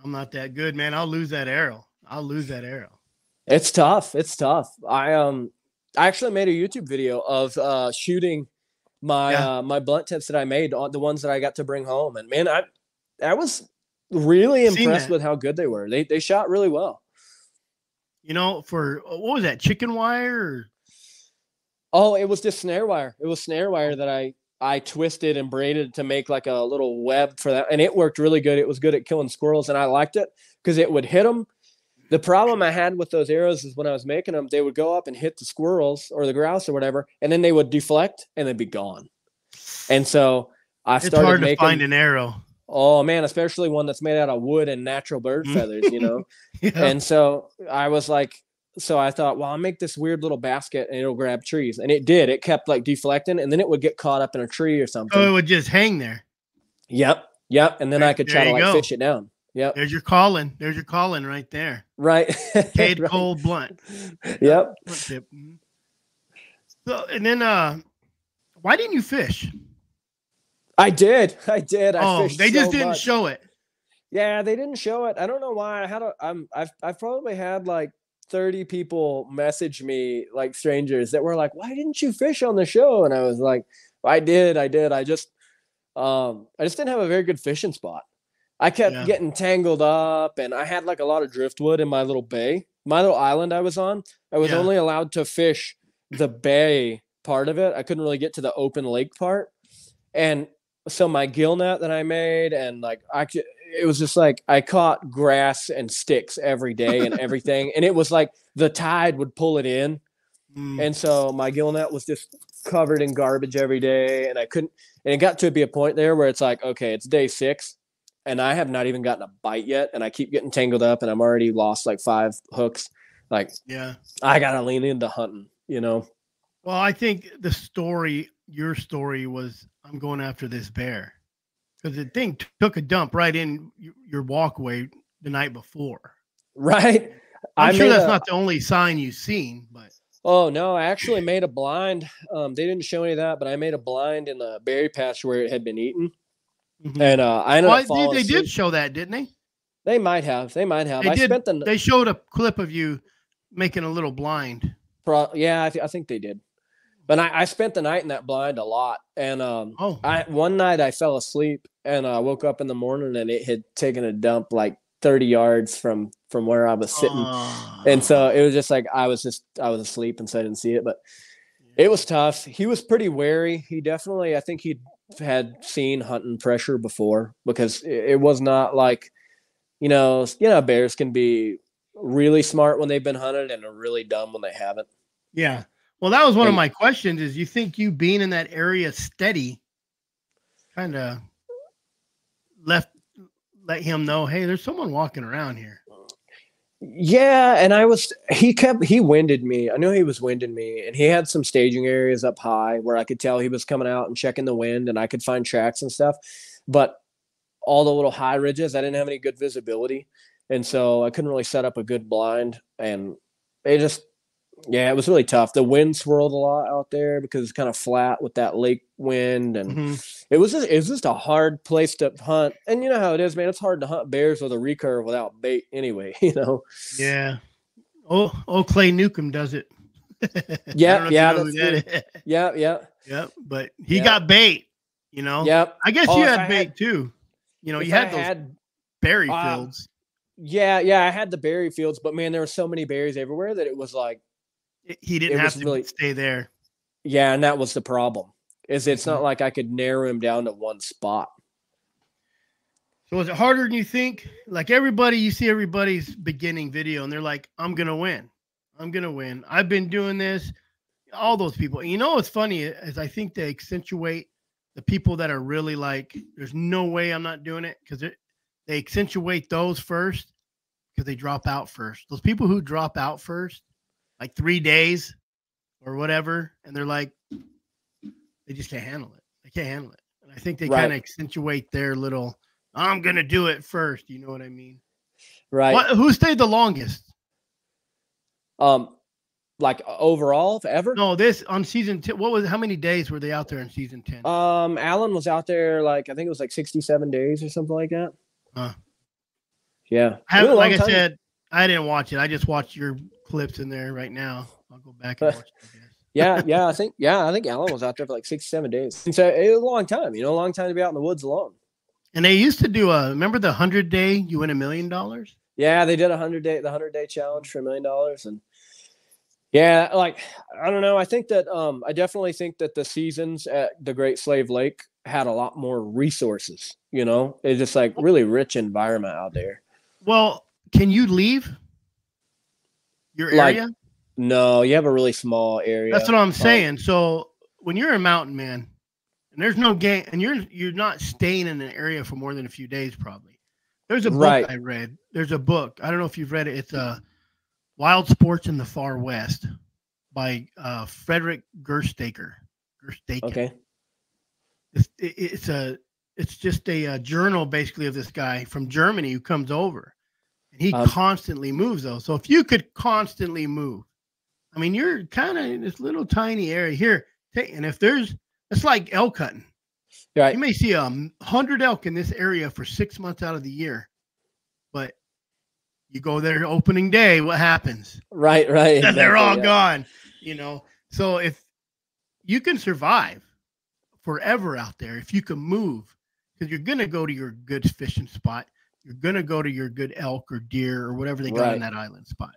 I'm not that good, man. I'll lose that arrow. It's tough. I actually made a YouTube video of shooting my my blunt tips that I made, the ones that I got to bring home. And man, I was really impressed with how good they were. They shot really well. You know, for what was that, chicken wire? Or? Oh, it was just snare wire. It was snare wire that I twisted and braided to make like a little web for that. And it worked really good. It was good at killing squirrels. And I liked it because it would hit them. The problem I had with those arrows is when I was making them, they would go up and hit the squirrels or the grouse or whatever. And then they would deflect and they'd be gone. And so I started hard to find an arrow. Oh man, especially one that's made out of wood and natural bird feathers, you know? And so I was like, so I thought, well, I'll make this weird little basket and it'll grab trees. And it did. It kept like deflecting and then it would get caught up in a tree or something. Oh, it would just hang there. Yep. And then I could try to like fish it down. Yep. There's your calling right there. Right. Cade Cole blunt. Yep. Blunt tip. So, and then why didn't you fish? I did. I fished they just didn't show it. Yeah, they didn't show it. I don't know why. I've probably had like 30 people message me, like strangers, that were like, why didn't you fish on the show? And I was like, I did. I just didn't have a very good fishing spot. I kept getting tangled up and I had like a lot of driftwood in my little bay. My little island I was on, I was only allowed to fish the bay part of it. I couldn't really get to the open lake part. And so my gill net that I made and like it was just like I caught grass and sticks every day and everything. And it was like the tide would pull it in. And so my gill net was just covered in garbage every day. And and it got to be a point there where it's like, okay, it's day 6 and I have not even gotten a bite yet. And I keep getting tangled up and I'm already lost like 5 hooks. Like, I got to lean into hunting, you know? Well, I think your story was, I'm going after this bear. Because the thing took a dump right in your walkway the night before. Right. I'm sure that's not the only sign you've seen, but. Oh, no, I actually made a blind. They didn't show any of that, but I made a blind in the berry patch where it had been eaten. And I ended up falling They did show that, didn't they? They might have. They showed a clip of you making a little blind. I think they did. But I spent the night in that blind a lot. And one night I fell asleep and I woke up in the morning and it had taken a dump like 30 yards from where I was sitting. And so it was just like I was asleep and so I didn't see it. But it was tough. He was pretty wary. I think he had seen hunting pressure before because it was not like, you know, bears can be really smart when they've been hunted and are really dumb when they haven't. Yeah. Well, that was one of my questions is you think you being in that area steady kind of let him know, hey, there's someone walking around here. Yeah. And he winded me. I knew he was winding me and he had some staging areas up high where I could tell he was coming out and checking the wind and I could find tracks and stuff. But all the little high ridges, I didn't have any good visibility. And so I couldn't really set up a good blind and it was really tough. The wind swirled a lot out there because it's kind of flat with that lake wind. And it was just a hard place to hunt. And you know how it is, man. It's hard to hunt bears with a recurve without bait anyway, you know? Yeah. Oh, Clay Newcomb does it. Yeah. Yeah. But he got bait, you know? Yep. I guess you had bait too. You know, you had those berry fields. Yeah. I had the berry fields, but man, there were so many berries everywhere that it was like, he didn't have to really stay there. Yeah, and that was the problem. It's not like I could narrow him down to one spot. So is it harder than you think? Like you see everybody's beginning video and they're like, I'm going to win. I've been doing this all those people. You know what's funny is I think they accentuate the people that are really like, there's no way I'm not doing it, because they accentuate those first because they drop out first. Those people who drop out first, like 3 days or whatever, and they're like, they just can't handle it. They can't handle it. And I think they kind of accentuate their little, I'm going to do it first. You know what I mean? Right. Who stayed the longest? Like overall ever? No, this on season 10. How many days were they out there in season 10? Alan was out there like, I think it was like 67 days or something like that. Yeah. Like I said, I didn't watch it. I just watched your clips in there right now. I'll go back and watch it, I guess. I think Alan was out there for like 6-7 days. And so it was a long time, a long time to be out in the woods alone. And they used to do remember the 100-day, you win $1 million? Yeah, they did the 100-day challenge for $1 million. And yeah, like, I don't know. I think that, I definitely think that the seasons at the Great Slave Lake had a lot more resources, it's just like really rich environment out there. Well, can you leave your area? No, you have a really small area. That's what I'm saying. So when you're a mountain man and there's no game and you're not staying in an area for more than a few days, probably. There's a book I read. There's a book. I don't know if you've read it. It's Wild Sports in the Far West by Frederick Gerstaker. Okay. It's just a journal basically of this guy from Germany who comes over, and he constantly moves though. So if you could constantly move, I mean, you're kind of in this little tiny area here. And if it's like elk hunting. Right. You may see 100 elk in this area for 6 months out of the year, but you go there opening day, what happens? Right. Exactly, they're all gone, So if you can survive forever out there, if you can move, because you're going to go to your good fishing spot, you're going to go to your good elk or deer or whatever they got in that island spot.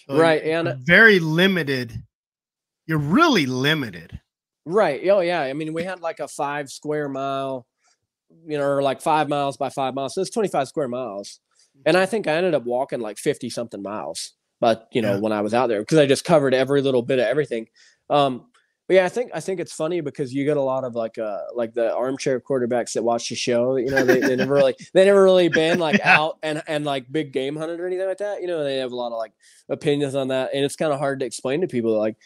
So and very limited. You're really limited. Right. Oh, yeah. I mean, we had like a 5 square mile, or like 5 miles by 5 miles. So it's 25 square miles. And I think I ended up walking like 50 something miles, but when I was out there, because I just covered every little bit of everything. But yeah, I think it's funny because you get a lot of like the armchair quarterbacks that watch the show, they never really been like out and like big game hunted or anything like that. They have a lot of like opinions on that. And it's kind of hard to explain to people like,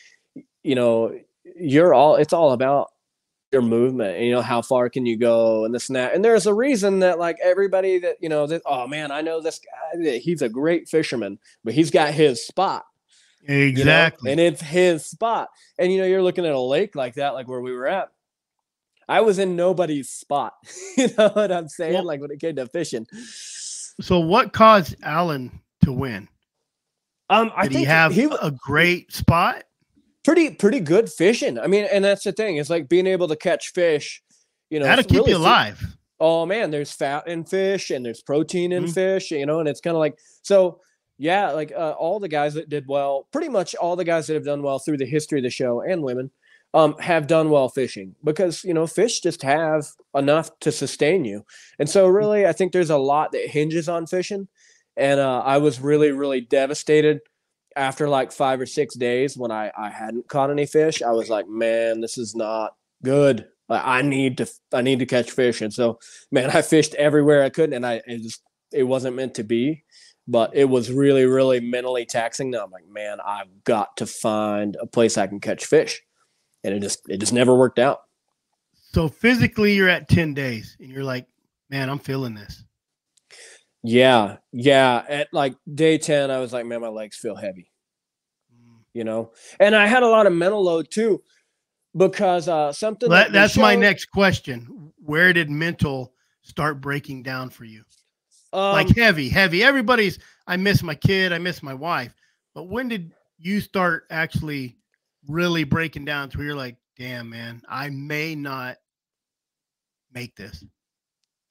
it's all about your movement and how far can you go and this and that. And there's a reason that like everybody that oh man, I know this guy, he's a great fisherman, but he's got his spot. Exactly. And it's his spot. And you're looking at a lake like that, like where we were at. I was in nobody's spot. You know what I'm saying? Well, like when it came to fishing. So what caused Alan to win? I think he have a great spot? Pretty good fishing. I mean, and that's the thing. It's like being able to catch fish, that'll keep really you alive. Oh man, there's fat in fish and there's protein in fish, and it's kind of like, so yeah, like all the guys that did well, pretty much all the guys that have done well through the history of the show and women have done well fishing because, fish just have enough to sustain you. And so really, I think there's a lot that hinges on fishing. And I was really, really devastated after like 5 or 6 days when I hadn't caught any fish. I was like, man, this is not good. I need to catch fish. And so, man, I fished everywhere I could, and it wasn't meant to be, but it was really, really mentally taxing. Now I'm like, man, I've got to find a place I can catch fish. And it just never worked out. So physically you're at 10 days and you're like, man, I'm feeling this. Yeah. At like day 10, I was like, man, my legs feel heavy, and I had a lot of mental load too, because something that's my next question. Where did mental start breaking down for you? Like heavy. I miss my kid. I miss my wife. But when did you start actually really breaking down to where you're like, damn, man, I may not make this?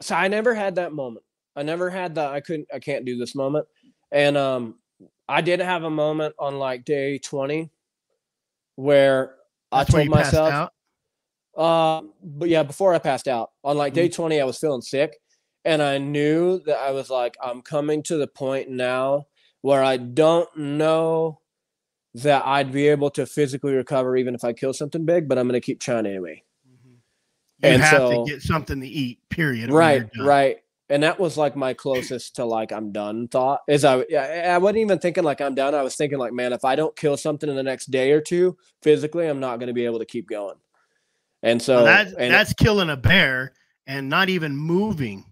So I never had that moment. I never had the I can't do this moment. And I did have a moment on like day 20 where I told myself, but yeah, before I passed out on like day 20, I was feeling sick. And I knew that I was like, I'm coming to the point now where I don't know that I'd be able to physically recover even if I kill something big, but I'm going to keep trying anyway. You And have to so, get something to eat, period. or right, you're done. right. And that was like my closest to like I'm done thought. Is I wasn't even thinking like I'm done. I was thinking like, man, if I don't kill something in the next day or two physically, I'm not going to be able to keep going. And so that's killing a bear and not even moving.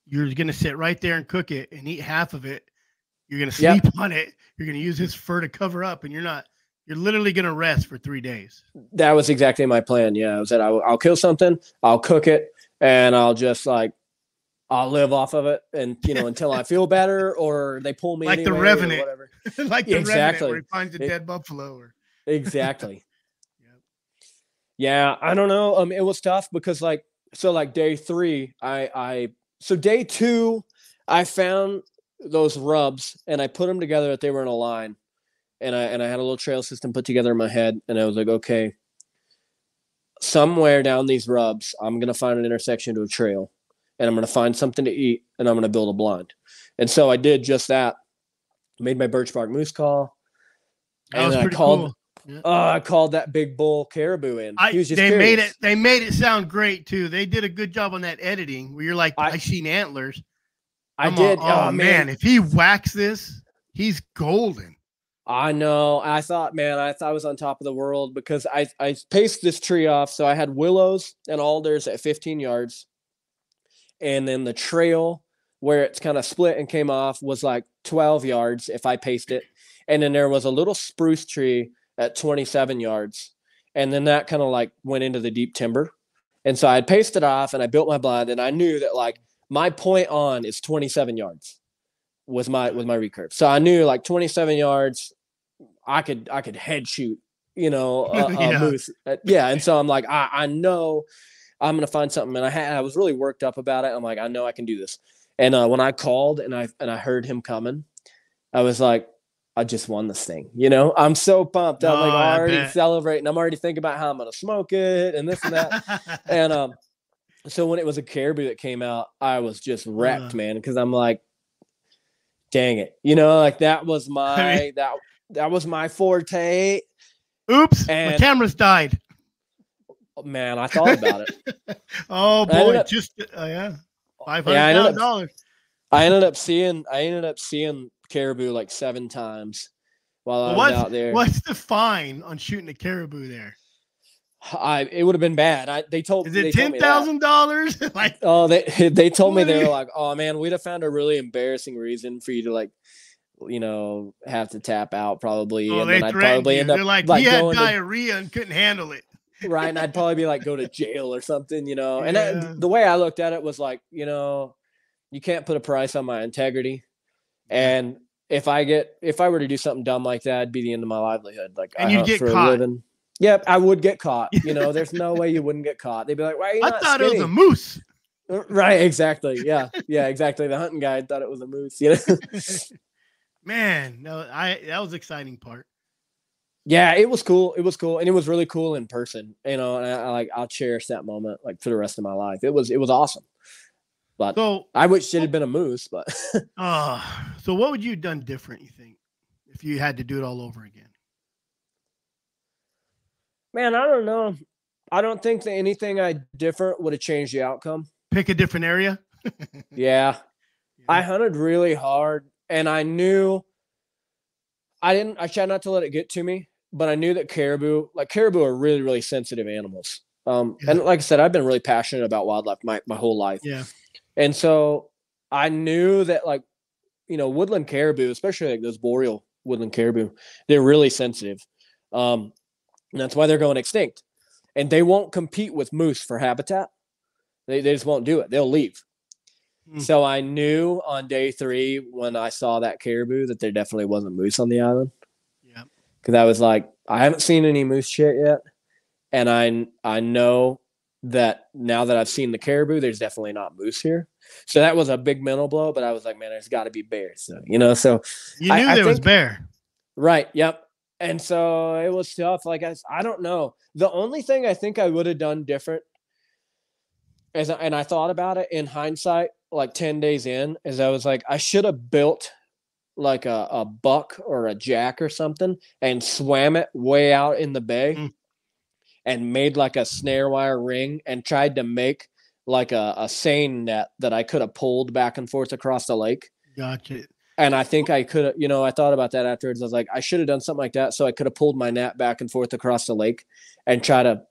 You're going to sit right there and cook it and eat half of it. You're going to sleep on it. You're going to use his fur to cover up, and you're literally going to rest for 3 days. That was exactly my plan. Yeah. I was that I'll kill something, I'll cook it, and I'll just like, I'll live off of it, and until I feel better or they pull me like anyway, the Revenant, or whatever. like the Revenant where he finds a dead buffalo. Exactly. Yeah, I don't know. It was tough because like day 3, so day 2, I found those rubs and I put them together that they were in a line, and I had a little trail system put together in my head, and I was like, okay, somewhere down these rubs, I'm gonna find an intersection to a trail. And I'm going to find something to eat, and I'm going to build a blind. And so I did just that. Made my birch bark moose call. That was pretty cool. Yeah. I called that big bull caribou in. He was just curious. They made it sound great too. They did a good job on that editing where you're like, I seen antlers. I did. Oh man, if he whacks this, he's golden. I know. I thought I was on top of the world because I paced this tree off. So I had willows and alders at 15 yards. And then the trail where it's kind of split and came off was like 12 yards if I paced it. And then there was a little spruce tree at 27 yards. And then that kind of like went into the deep timber. And so I paced it off and I built my blind, and I knew that like my point on is 27 yards was my recurve. So I knew like 27 yards, I could head shoot, a moose. Yeah. And so I'm like, I know I'm going to find something. And I was really worked up about it. I'm like, I know I can do this. And when I called and I heard him coming, I was like, I just won this thing. I'm so pumped. I'm like already celebrating. I'm already thinking about how I'm going to smoke it and this and that. And so when it was a caribou that came out, I was just wrecked, man. Cause I'm like, dang it. Like that was my, that was my forte. Oops. My camera's died. Man, I thought about it. Oh boy, $500,000. I ended up seeing caribou like 7 times while I was out there. What's the fine on shooting a caribou there? It would have been bad. They told me. Is it $10,000? Like, oh, they told me, they were like, oh man, we'd have found a really embarrassing reason for you to like, have to tap out probably. Oh, and then I'd probably end up They're like he had diarrhea and couldn't handle it. Right. And I'd probably be like, go to jail or something, and the way I looked at it was like, you can't put a price on my integrity. And if I were to do something dumb like that, it'd be the end of my livelihood. Like, and you'd get caught. A living. Yep. I would get caught. There's no way you wouldn't get caught. They'd be like, why are you not thought skinny? It was a moose. Right. Exactly. Yeah. Yeah, exactly. The hunting guide thought it was a moose, Man, no, that was the exciting part. Yeah, it was cool. It was cool. And it was really cool in person, and I'll cherish that moment like for the rest of my life. It was awesome. But I wish it had been a moose, but so what would you have done different, you think, if you had to do it all over again? Man, I don't know. I don't think that anything I different would have changed the outcome. Pick a different area? Yeah. I hunted really hard, and I knew I tried not to let it get to me. But I knew that caribou are really, really sensitive animals. And like I said, I've been really passionate about wildlife my whole life. Yeah. And so I knew that woodland caribou, especially like those boreal woodland caribou, they're really sensitive. And that's why they're going extinct. And they won't compete with moose for habitat. They just won't do it. They'll leave. So I knew on day 3 when I saw that caribou that there definitely wasn't moose on the island. Because I was like, I haven't seen any moose shit yet. And I know that now that I've seen the caribou, there's definitely not moose here. So that was a big mental blow. But I was like, man, there's got to be bears. So, so you knew there was bear. Right. Yep. And so it was tough. Like, I don't know. The only thing I think I would have done different and I thought about it in hindsight, like 10 days in, is I was like, I should have built like a buck or a jack or something and swam it way out in the bay and made like a snare wire ring and tried to make like a seine net that I could have pulled back and forth across the lake. Gotcha. And I think I could have, you know, I thought about that afterwards. I was like, I should have done something like that so I could have pulled my net back and forth across the lake and try to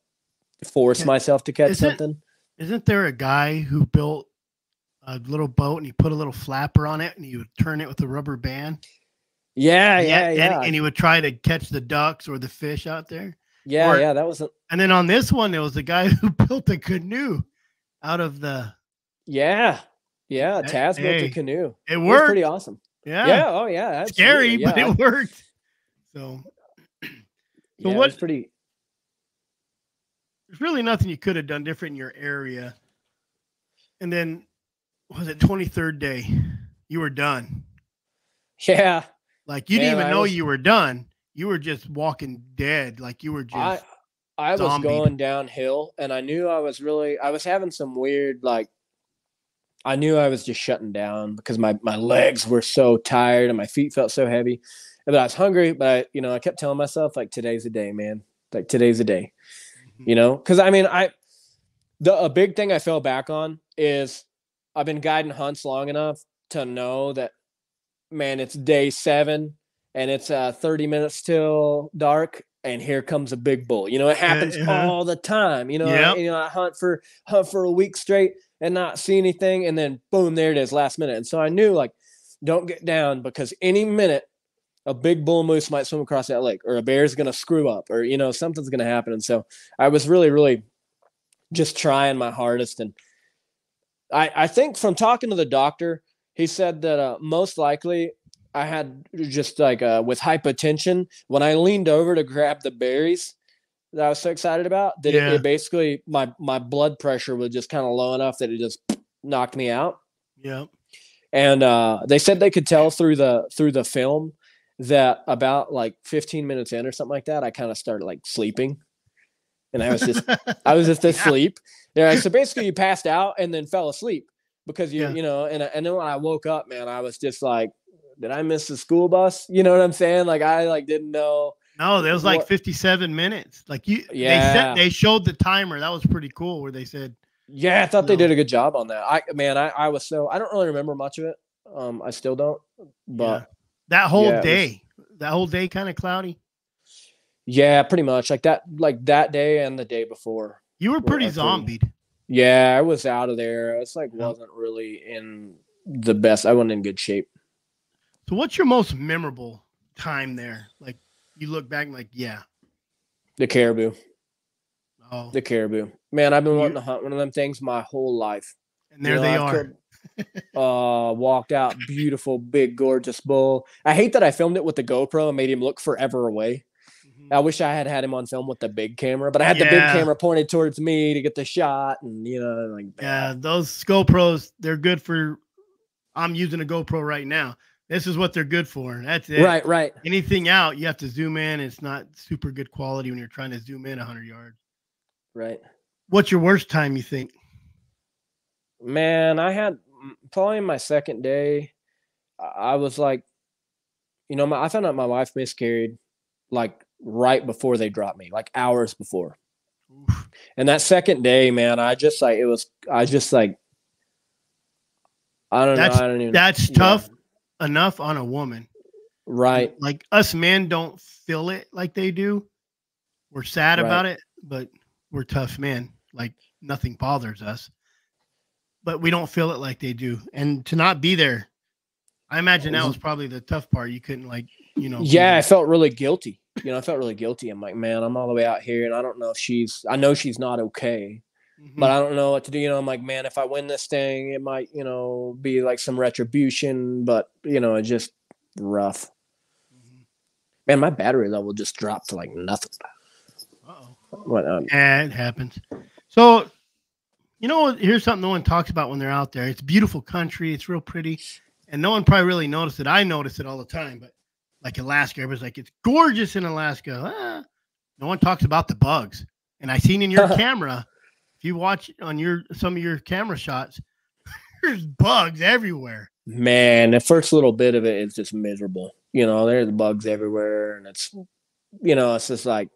force myself to catch something. Isn't there a guy who built a little boat and he put a little flapper on it and he would turn it with a rubber band? Yeah. And he would try to catch the ducks or the fish out there. Yeah, that was and then on this one, there was a guy who built a canoe out of the. Yeah. Taz built a canoe. It worked. Was pretty awesome. Yeah. Oh yeah. Absolutely. Scary, but it worked. So yeah, what? Pretty. There's really nothing you could have done different in your area. And then, was it 23rd day? You were done. Yeah. Like you didn't even know you were done. You were just walking dead. Like you were just. I was going downhill, and I knew I was having some weird, like, I knew I was just shutting down because my legs were so tired and my feet felt so heavy. But I was hungry, but I kept telling myself, like, today's the day, man. Like, today's the day. You know? Because, I mean, a big thing I fell back on is I've been guiding hunts long enough to know that, man, it's day 7 and it's 30 minutes till dark, and here comes a big bull. You know, it happens all the time. You know, I hunt for a week straight and not see anything, and then boom, there it is, last minute. And so I knew, like, don't get down, because any minute a big bull moose might swim across that lake, or a bear's going to screw up, or, you know, something's going to happen. And so I was really, really just trying my hardest. And I think from talking to the doctor, he said that most likely I had just like with hypotension, when I leaned over to grab the berries that I was so excited about, that it basically, my blood pressure was just kind of low enough that it just knocked me out. Yeah. And they said they could tell through the film that about like 15 minutes in or something like that, I kind of started like sleeping, and I was just asleep. Yeah. So basically you passed out and then fell asleep because you know, and then when I woke up, man, I was just like, did I miss the school bus? You know what I'm saying? Like, I like didn't know. No, there was like 57 minutes. Like they showed the timer. That was pretty cool where they said, yeah, I thought they did a good job on that. I was so, I don't really remember much of it. I still don't, but that whole day kind of cloudy. Yeah, pretty much like that day and the day before. You were pretty zombied. Yeah, I was out of there. It's like, wasn't really in the best. I wasn't in good shape. So what's your most memorable time there? Like, you look back and like, the caribou. Oh, the caribou. Man, I've been wanting to hunt one of them things my whole life. And there they are. Walked out, beautiful, big, gorgeous bull. I hate that I filmed it with the GoPro and made him look forever away. I wish I had him on film with the big camera, but I had the big camera pointed towards me to get the shot, and those GoPros, they're good for. I'm using a GoPro right now. This is what they're good for. That's it. Right. Anything out, you have to zoom in. It's not super good quality when you're trying to zoom in 100 yards. Right. What's your worst time, you think? Man, I had probably my second day. I was like, I found out my wife miscarried like right before they dropped me, like hours before. Oof. And that second day, man, I don't know. That's tough enough on a woman. Right. Like us men don't feel it like they do. We're sad about it, but we're tough men. Like nothing bothers us. But we don't feel it like they do. And to not be there, I imagine that was probably the tough part. You couldn't Yeah, I felt really guilty. I felt really guilty. I'm like, man, I'm all the way out here, and I don't know if I know she's not okay, but I don't know what to do. I'm like, man, if I win this thing, it might, be like some retribution, but, it's just rough. Man, my battery level just dropped to like nothing. Uh-oh. It happens. So, here's something no one talks about when they're out there. It's beautiful country. It's real pretty. And no one probably really noticed it. I notice it all the time, but like Alaska, everybody's like, it's gorgeous in Alaska. No one talks about the bugs. And I seen in your camera, if you watch on some of your camera shots, there's bugs everywhere. Man, the first little bit of it is just miserable. You know, there's bugs everywhere, and it's just like,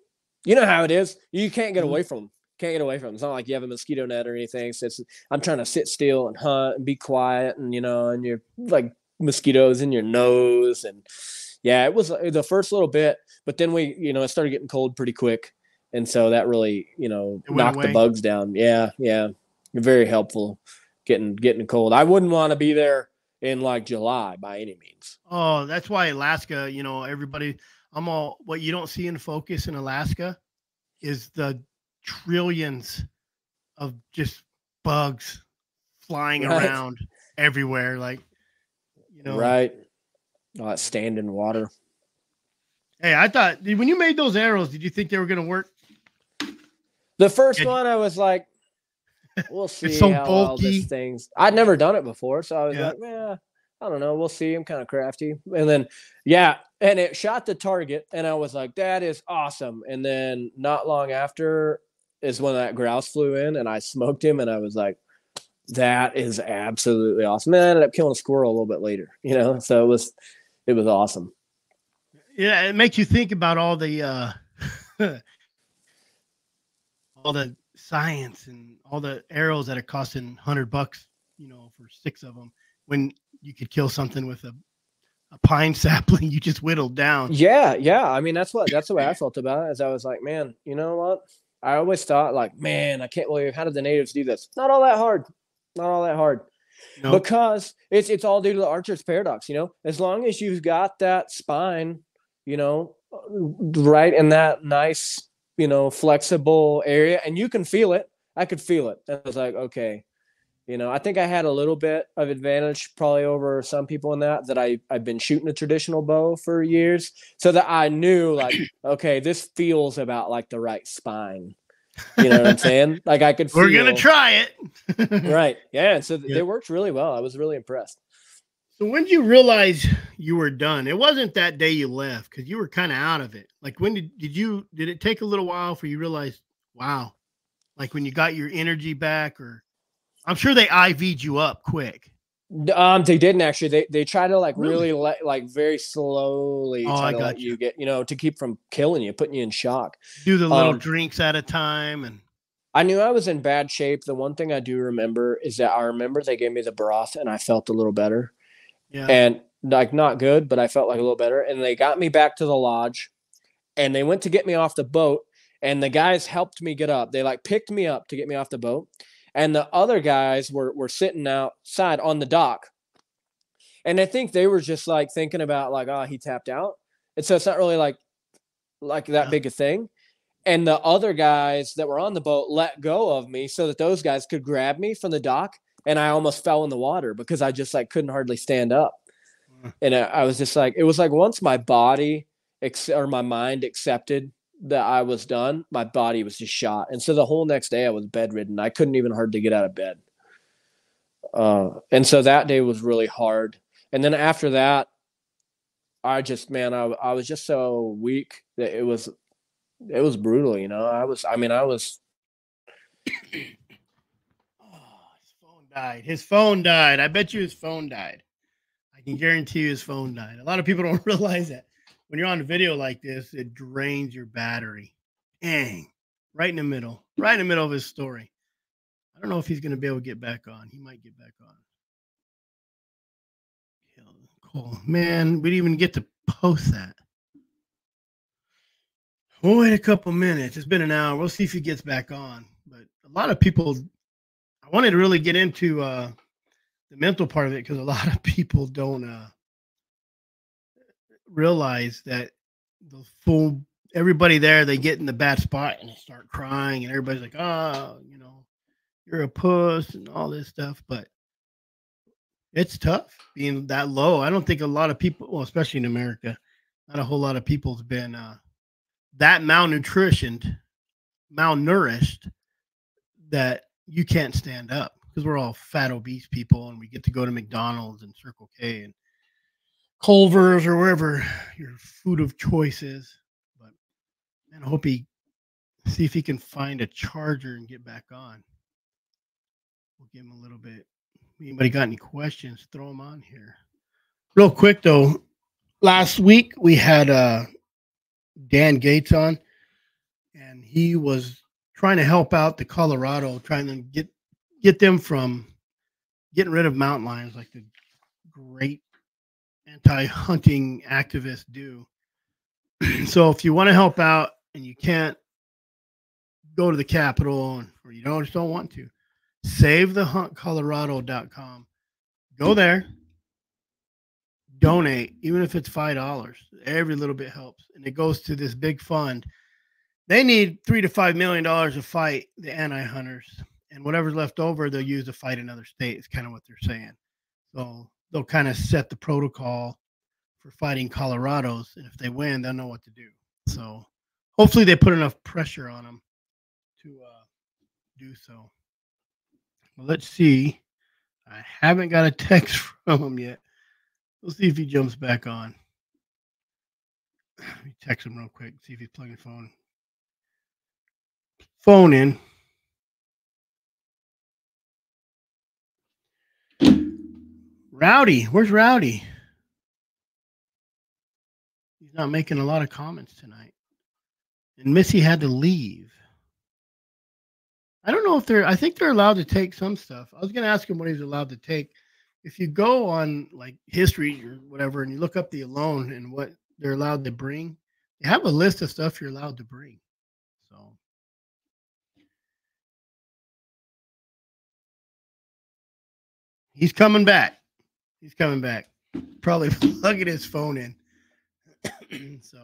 you know how it is. You can't get Mhm. away from them. Can't get away from them. It's not like you have a mosquito net or anything. So I'm trying to sit still and hunt and be quiet, and and you're like mosquitoes in your nose, and yeah, it was the first little bit, but then it started getting cold pretty quick, and so that really, It went knocked the away. bugs down. Yeah, yeah, very helpful. Getting cold. I wouldn't want to be there in like July by any means. Oh, that's why Alaska, everybody, what you don't see in focus in Alaska is the trillions of just bugs flying Right, around everywhere. Like, you know, right. Oh, that stand in water. hey, I thought when you made those arrows, did you think they were going to work? The first Yeah, one, I was like, we'll it's see so how well this bulky. thing's. I'd never done it before, so I was Yeah. like, I don't know. We'll see. I'm kind of crafty. And then, yeah, and it shot the target, and I was like, that is awesome. And then not long after is when that grouse flew in, and I smoked him, and I was like, that is absolutely awesome. And I ended up killing a squirrel a little bit later, so it was awesome. Yeah. It makes you think about all the, all the science and all the arrows that are costing $100, for 6 of them when you could kill something with a pine sapling you just whittled down. Yeah, yeah. I mean, that's the way I felt about it. As I was like, man, you know what? I always thought like, man, I can't believe how did the natives do this? Not all that hard. Not all that hard. Nope. Because it's all due to the archer's paradox, As long as you've got that spine, right in that nice, flexible area, and you can feel it. I could feel it. And I was like, okay, I think I had a little bit of advantage probably over some people in that I've been shooting a traditional bow for years, so that I knew like, okay, this feels about like the right spine. You know what I'm saying? Like I could We're gonna feel try it. right. Yeah. And so Yeah. they worked really well. I was really impressed. So when did you realize you were done? It wasn't that day you left because you were kind of out of it. Like when did it take a little while for you realize, wow, like when you got your energy back, or I'm sure they IV'd you up quick. They didn't actually. They try to like Really? really like very slowly Oh, try I to let got you. you get to keep from killing you, putting you in shock. Do the little Um, drinks at a time, and I knew I was in bad shape. The one thing I do remember is that I remember they gave me the broth and I felt a little better, yeah, and like not good, but I felt like a little better. And they got me back to the lodge, and they went to get me off the boat, and the guys helped me get up. They like picked me up to get me off the boat, and the other guys were sitting outside on the dock. And I think they were just like thinking about like, oh, he tapped out. And so it's not really like that yeah. big a thing. And the other guys that were on the boat let go of me so that those guys could grab me from the dock. And I almost fell in the water because I just like couldn't hardly stand up. And I was just like, it was like once my body or my mind accepted that I was done, my body was just shot. And so the whole next day I was bedridden. I couldn't even hardly get out of bed. And so that day was really hard. And then after that, I was just so weak that it was brutal. I was. Oh, his phone died. His phone died. I bet you his phone died. I can guarantee you his phone died. A lot of people don't realize that when you're on a video like this, it drains your battery. Dang. Right in the middle of his story. I don't know if he's going to be able to get back on. He might get back on. Cool. Man, we didn't even get to post that. We'll wait a couple minutes. It's been an hour. We'll see if he gets back on. But a lot of people, I wanted to really get into the mental part of it because a lot of people don't realize that the full everybody there, they get in the bad spot and they start crying, and everybody's like, oh, you're a puss and all this stuff. But it's tough being that low. I don't think a lot of people, well, especially in America, not a whole lot of people's been that malnourished that you can't stand up because we're all fat, obese people, and we get to go to McDonald's and Circle K and Culver's or wherever your food of choice is. But man, I hope he see if he can find a charger and get back on. We'll give him a little bit. Anybody got any questions? Throw them on here. Real quick though, last week we had Dan Gates on, and he was trying to help out the Colorado, trying to get them from getting rid of mountain lions, like the great anti-hunting activists do. So if you want to help out and you can't go to the Capitol, or you just don't want to, SaveTheHuntColorado.com. Go there, donate, even if it's $5. Every little bit helps, and it goes to this big fund. They need $3 to $5 million to fight the anti-hunters, and whatever's left over, they'll use to fight another state. Is kind of what they're saying. So they'll kind of set the protocol for fighting Colorados, and if they win, they'll know what to do. So hopefully they put enough pressure on them to do so. Well, let's see. I haven't got a text from him yet. We'll see if he jumps back on. Let me text him real quick, see if he's plugging phone in. Rowdy, where's Rowdy? He's not making a lot of comments tonight. And Missy had to leave. I don't know if I think they're allowed to take some stuff. I was going to ask him what he's allowed to take. If you go on like history or whatever, and you look up the Alone and what they're allowed to bring, they have a list of stuff you're allowed to bring. So he's coming back. He's coming back. Probably plugging his phone in. So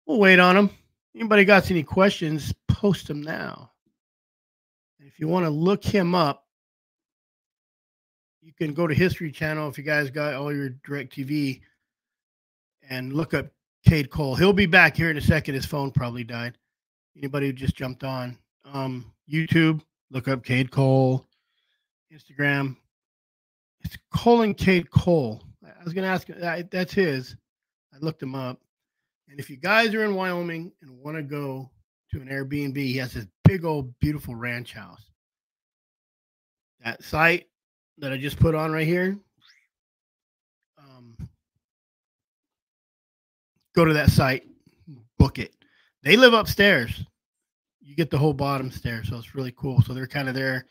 we'll wait on him. Anybody got any questions, post them now. If you want to look him up, you can go to History Channel if you guys got all your DirecTV and look up Cade Cole. He'll be back here in a second. His phone probably died. Anybody who just jumped on. YouTube, look up Cade Cole. Instagram, it's Cade Cole. I was going to ask, that's his. I looked him up. And if you guys are in Wyoming and want to go to an Airbnb, he has this big old beautiful ranch house. That site that I just put on right here, go to that site, book it. They live upstairs. You get the whole bottom stairs, so it's really cool. So they're kind of there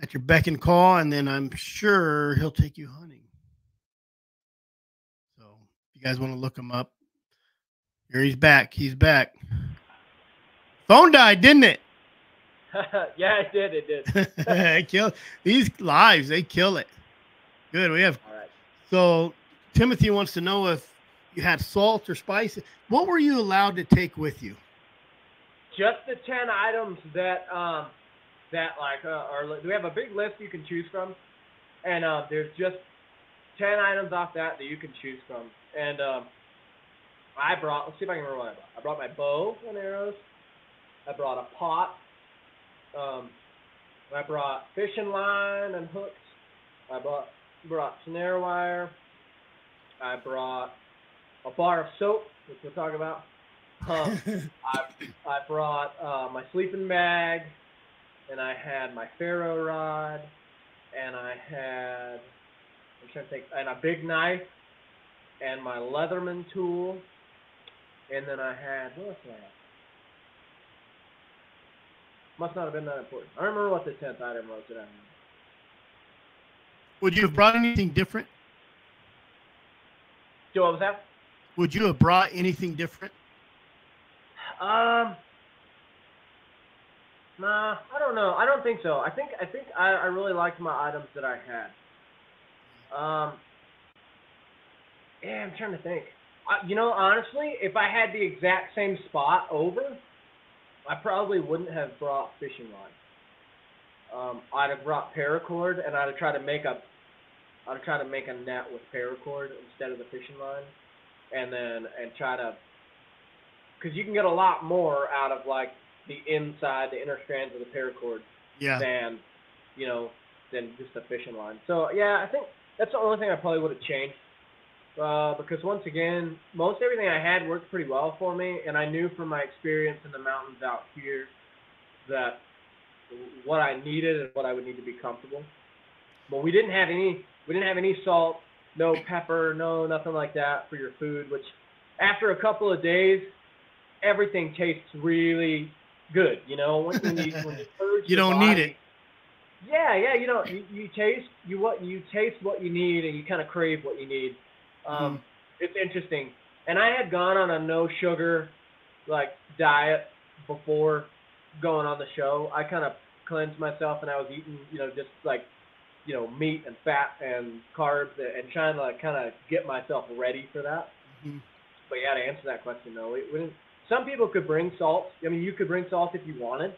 at your beck and call, and then I'm sure he'll take you hunting. So if you guys want to look him up, here he's back. He's back. Phone died, didn't it? Yeah, it did. It did. These lives, they kill it. Good. We have. All right. So Timothy wants to know if you had salt or spice. What were you allowed to take with you? Just the 10 items that we have a big list you can choose from, and there's just 10 items off that you can choose from. And let's see if I can remember what I brought. I brought my bow and arrows. I brought a pot. I brought fishing line and hooks. I brought snare wire. I brought a bar of soap, which we'll talk about. I brought my sleeping bag, and I had my ferro rod, and I had, I'm trying to think, and a big knife, and my Leatherman tool, and then I had, what else did I have? Must not have been that important. I don't remember what the 10th item was that I had. Would you have brought anything different? So what was that? Would you have brought anything different? Nah, I don't know. I don't think so. I think I really liked my items that I had. Yeah, I'm trying to think. Honestly, if I had the exact same spot over, I probably wouldn't have brought fishing line. I'd have brought paracord, and I'd try to make a net with paracord instead of the fishing line, and try to, because you can get a lot more out of like the inner strands of the paracord than just the fishing line. So yeah, I think that's the only thing I probably would have changed. Because once again, most everything I had worked pretty well for me, and I knew from my experience in the mountains out here that what I needed and what I would need to be comfortable. But we didn't have any salt, no pepper, no nothing like that for your food. Which after a couple of days, everything tastes really good. You know, when you purge You your don't body, need it. Yeah, yeah. You taste what you need, and you kind of crave what you need. It's interesting. And I had gone on a no sugar like diet before going on the show. I kind of cleansed myself, and I was eating, just like, meat and fat and carbs, and trying to like kind of get myself ready for that. Mhm. But yeah, to answer that question, no, we didn't. Some people could bring salt. I mean, you could bring salt if you wanted,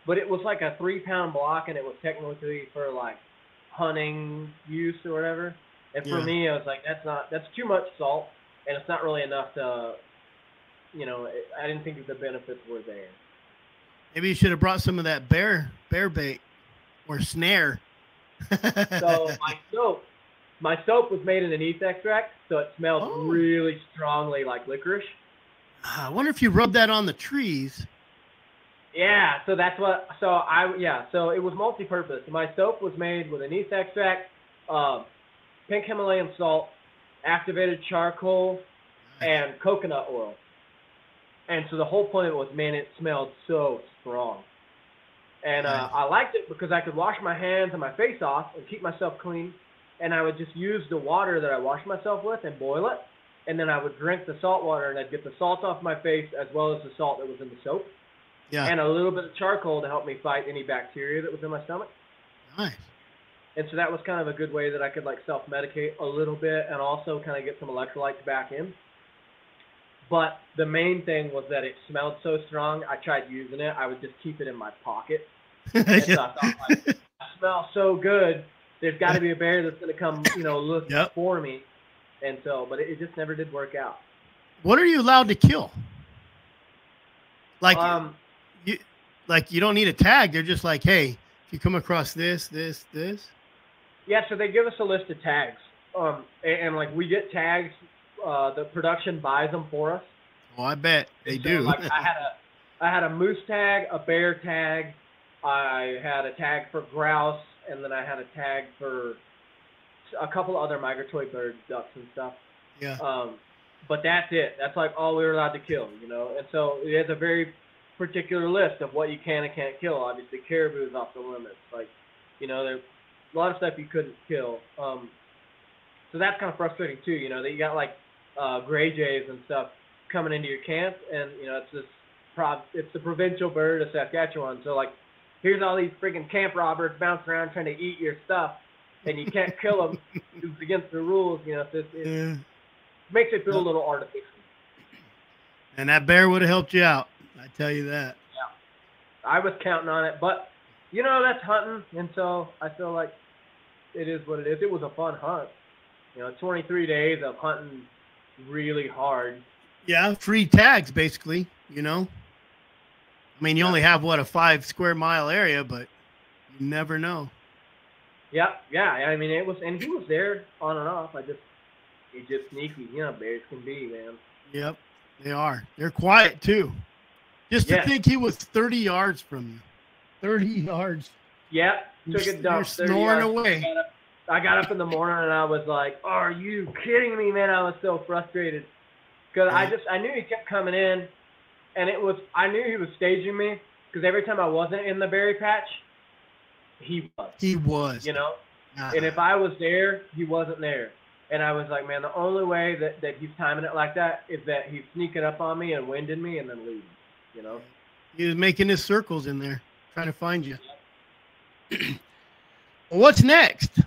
but it was like a 3-pound block, and it was technically for like hunting use or whatever. And for Yeah. me, I was like, that's too much salt, and it's not really enough to, I didn't think that the benefits were there. Maybe you should have brought some of that bear bait or snare. So my soap was made in anise extract, so it smells Oh. really strongly like licorice. I wonder if you rub that on the trees. Yeah, so that's what. So it was multi-purpose. My soap was made with anise extract, pink Himalayan salt, activated charcoal, and coconut oil. And so the whole point of it was, man, it smelled so strong. And I liked it because I could wash my hands and my face off and keep myself clean. And I would just use the water that I washed myself with and boil it. And then I would drink the salt water, and I'd get the salt off my face as well as the salt that was in the soap. Yeah. And a little bit of charcoal to help me fight any bacteria that was in my stomach. Nice. And so that was kind of a good way that I could like self-medicate a little bit and also kind of get some electrolytes back in. But the main thing was that it smelled so strong, I tried using it. I would just keep it in my pocket. And so I thought, like, it smells so good, there's got to be a bear that's going to come, look for me. And so, but it just never did work out. What are you allowed to kill? Like, you don't need a tag. They're just like, hey, if you come across this. Yeah, so they give us a list of tags. And like we get tags. The production buys them for us. Oh, I bet they do. Like I had a moose tag, a bear tag, I had a tag for grouse, and then I had a tag for a couple of other migratory birds, ducks and stuff. Yeah. But that's it. That's like all we were allowed to kill, And so it has a very particular list of what you can and can't kill. Obviously, caribou is off the limits. Like, there's a lot of stuff you couldn't kill. So that's kind of frustrating too, that you got like gray jays and stuff coming into your camp, and it's the provincial bird of Saskatchewan. So like, here's all these freaking camp robbers bouncing around trying to eat your stuff, and you can't kill them. It's against the rules, So it makes it feel a little artificial. And that bear would have helped you out. I tell you that. Yeah, I was counting on it, but that's hunting, and so I feel like it is what it is. It was a fun hunt. 23 days of hunting really hard. Yeah, free tags, basically, I mean, you only have, a 5 square mile area, but you never know. Yeah. I mean, it was, and he was there on and off. He's just sneaky. Bears can be, man. Yep, they are. They're quiet, too. Just to think he was 30 yards from you. 30 yards. Yeah, took a dump. You're snoring away. I got up in the morning and I was like, "Are you kidding me, man?" I was so frustrated because I knew he kept coming in, and I knew he was staging me because every time I wasn't in the berry patch, he was. He was. And if I was there, he wasn't there. And I was like, man, the only way that he's timing it like that is that he's sneaking up on me and winding me and then leaving. He was making his circles in there, trying to find you. What's next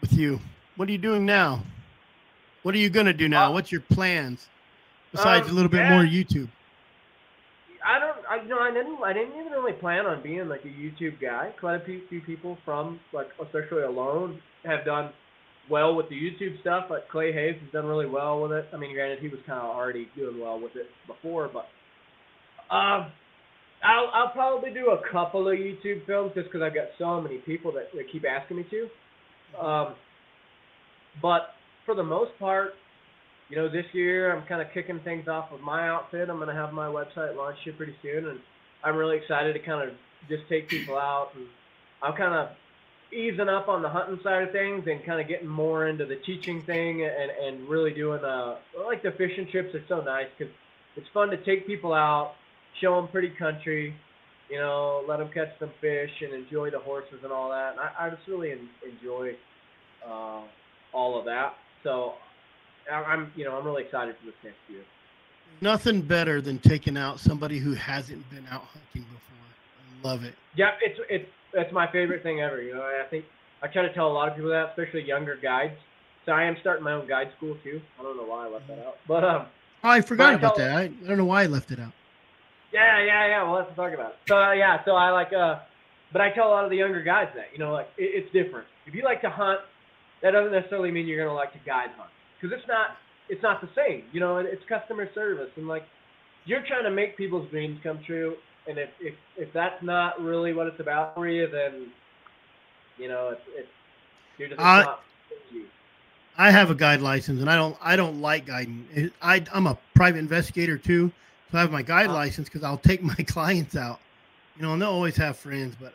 with you? What are you doing now? What are you gonna do now? What's your plans besides a little bit more YouTube? I didn't even really plan on being like a YouTube guy. Quite a few people from like especially alone have done well with the YouTube stuff. Like Clay Hayes has done really well with it. I mean, granted, he was kind of already doing well with it before, but I'll probably do a couple of YouTube films just because I've got so many people that keep asking me to. But for the most part, this year I'm kind of kicking things off with my outfit. I'm going to have my website launched here pretty soon, and I'm really excited to kind of just take people out. And I'm kind of easing up on the hunting side of things and kind of getting more into the teaching thing and really doing like the fishing trips are so nice because it's fun to take people out, show them pretty country, you know, let them catch some fish and enjoy the horses and all that. And I just really enjoy all of that. So I'm really excited for this next year. Nothing better than taking out somebody who hasn't been out hunting before. I love it. Yeah, it's my favorite thing ever. You know, I think I try to tell a lot of people that, especially younger guides. So I am starting my own guide school too. I don't know why I left that out, but oh, I forgot about that. I don't know why I left it out. Yeah. Well, let's talk about it. So I like, but I tell a lot of the younger guides that, you know, like it's different. If you like to hunt, that doesn't necessarily mean you're gonna like to guide hunt because it's not the same. You know, it's customer service and like you're trying to make people's dreams come true. And if that's not really what it's about for you, then you know you're just not. I have a guide license, and I don't like guiding. I'm a private investigator too, so I have my guide license because I'll take my clients out, you know, and they'll always have friends. But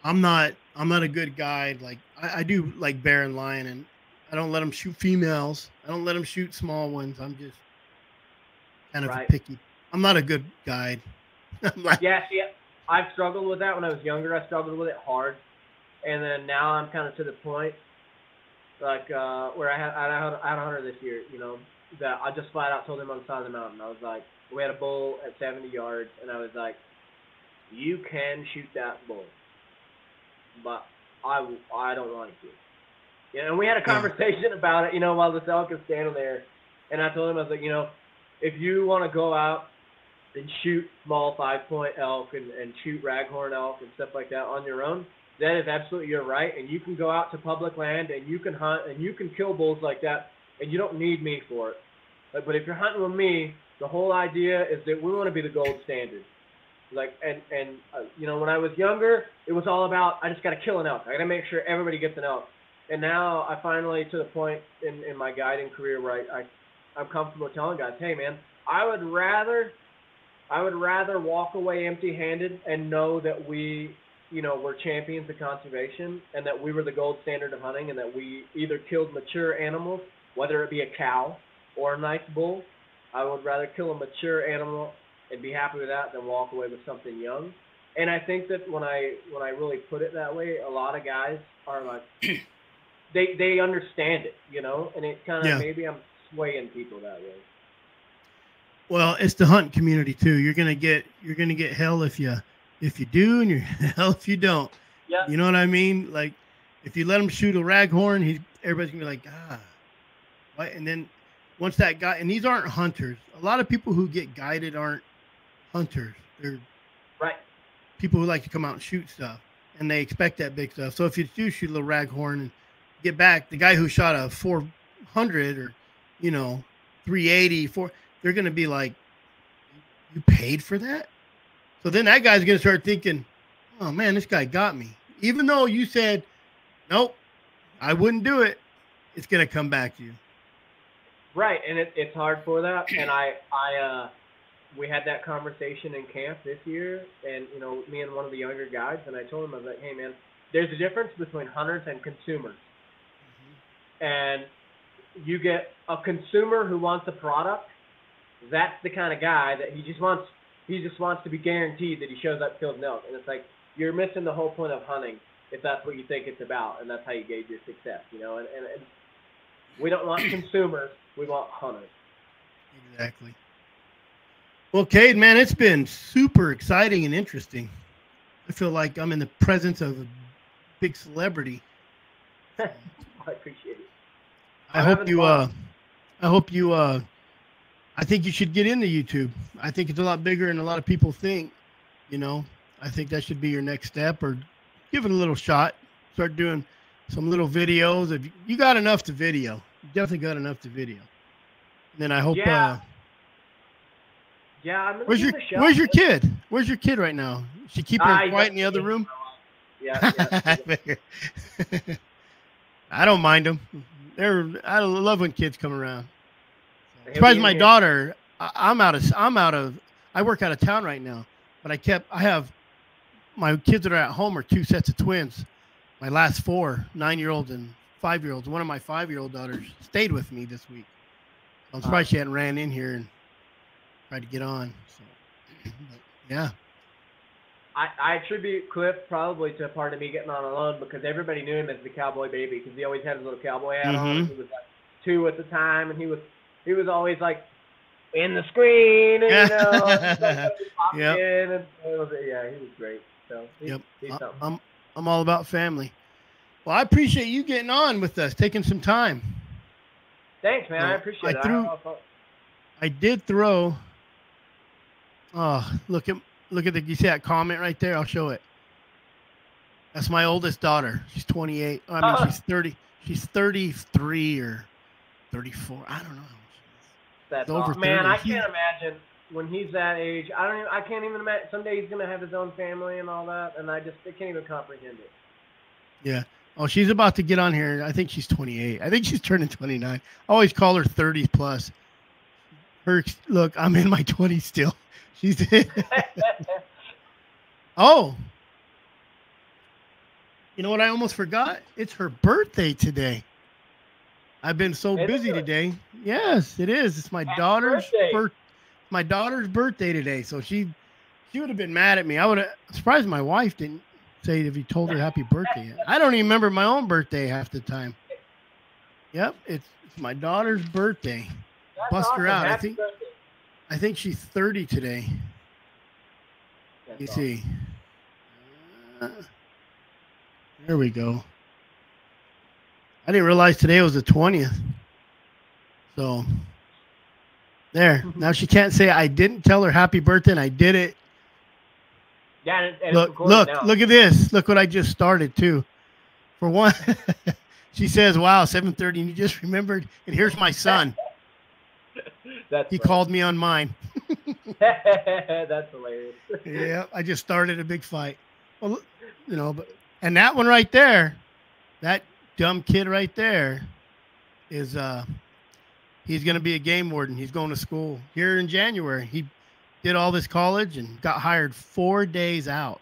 I'm not a good guide. Like I do like bear and lion, and I don't let them shoot females. I don't let them shoot small ones. I'm just kind of picky. I'm not a good guide. Yeah, see, I've struggled with that when I was younger. I struggled with it hard, and then now I'm kind of to the point, like where I had a hunter this year, you know, that I just flat out told him on the side of the mountain. I was like, we had a bull at 70 yards, and I was like, you can shoot that bull, but I don't want to. You know, and we had a conversation about it, you know, while this elk is standing there, and I told him, I was like, you know, if you want to go out and shoot small 5-point elk and shoot raghorn elk and stuff like that on your own, that is absolutely your right. And you can go out to public land and you can hunt and you can kill bulls like that, and you don't need me for it. But if you're hunting with me, the whole idea is that we want to be the gold standard. Like, and you know, when I was younger, it was all about, I just got to kill an elk. I got to make sure everybody gets an elk. And now I finally, to the point in my guiding career where I'm comfortable telling guys, hey man, I would rather walk away empty-handed and know that we, you know, were champions of conservation and that we were the gold standard of hunting and that we either killed mature animals, whether it be a cow or a nice bull. I would rather kill a mature animal and be happy with that than walk away with something young. And I think that when I really put it that way, a lot of guys are like, they understand it, you know, and it kind of maybe I'm swaying people that way. Well, it's the hunt community too. You're gonna get hell if you do, and you're hell if you don't. Yeah. You know what I mean? Like, if you let him shoot a raghorn, everybody's gonna be like, what? And then once that guy, and these aren't hunters. A lot of people who get guided aren't hunters. They're people who like to come out and shoot stuff, and they expect that big stuff. So if you do shoot a little raghorn and get back, the guy who shot a 400 or, you know, 380, they're going to be like, you paid for that? So then that guy's going to start thinking, oh, man, this guy got me. Even though you said, nope, I wouldn't do it, it's going to come back to you. Right, and it's hard for that. And we had that conversation in camp this year, and, you know, me and one of the younger guys, and I told him, I was like, hey, man, there's a difference between hunters and consumers. Mm-hmm. And you get a consumer who wants a product. That's the kind of guy that he just wants to be guaranteed that he shows up, kills an elk. And it's like, you're missing the whole point of hunting if that's what you think it's about, and that's how you gauge your success, you know. And we don't want consumers, we want hunters. Exactly. Well, Cade, man, it's been super exciting and interesting. I feel like I'm in the presence of a big celebrity. I appreciate it. I think you should get into YouTube. I think it's a lot bigger than a lot of people think. You know, I think that should be your next step, or give it a little shot. Start doing some little videos. If you got enough to video, you definitely got enough to video. And then I hope. I'm where's your kid? Where's your kid right now? Is she keeping her quiet in the other room? Yeah. I don't mind them. I love when kids come around. Surprised my daughter. I work out of town right now, but my kids that are at home are 2 sets of twins, my last 4 9-year-olds and 5-year-olds. One of my 5-year-old daughters stayed with me this week. I'm surprised she hadn't ran in here and tried to get on. So, but, yeah. I attribute Cliff probably to a part of me getting on alone because everybody knew him as the cowboy baby because he always had his little cowboy hat on. He was like 2 at the time, and he was always like in the screen, and you know, yep. in, and he was great. So he's something. I'm all about family. Well, I appreciate you getting on with us, taking some time. Thanks, man. I appreciate it. I did throw. Oh, look at you see that comment right there? I'll show it. That's my oldest daughter. She's 28. I mean, she's 30. She's 33 or 34. I don't know. That's awesome. Man, I can't imagine when he's that age. I can't even imagine. Someday he's gonna have his own family and all that, and I can't even comprehend it. Yeah. Oh, she's about to get on here. I think she's 28. I think she's turning 29. I always call her 30 plus. Look, I'm in my 20s still. She's Oh. You know what I almost forgot? It's her birthday today. I've been so busy today. Yes, it is. It's my daughter's birthday today. So she would have been mad at me. I would have surprised my wife didn't say if you told her happy birthday yet. I don't even remember my own birthday half the time. Yep, it's my daughter's birthday. That's Bust her awesome. out. I think she's 30 today. You see. There we go. I didn't realize today was the 20th. So there. Now she can't say I didn't tell her happy birthday and I did it. Yeah, and look at this. Look what I just started too. For one, she says, "Wow, 7:30." And you just remembered. And here's my son. He called me on mine. That's hilarious. Yeah, I just started a big fight. Well, you know, and that one right there, that dumb kid right there, is he's going to be a game warden. He's going to school here in January. He did all this college and got hired 4 days out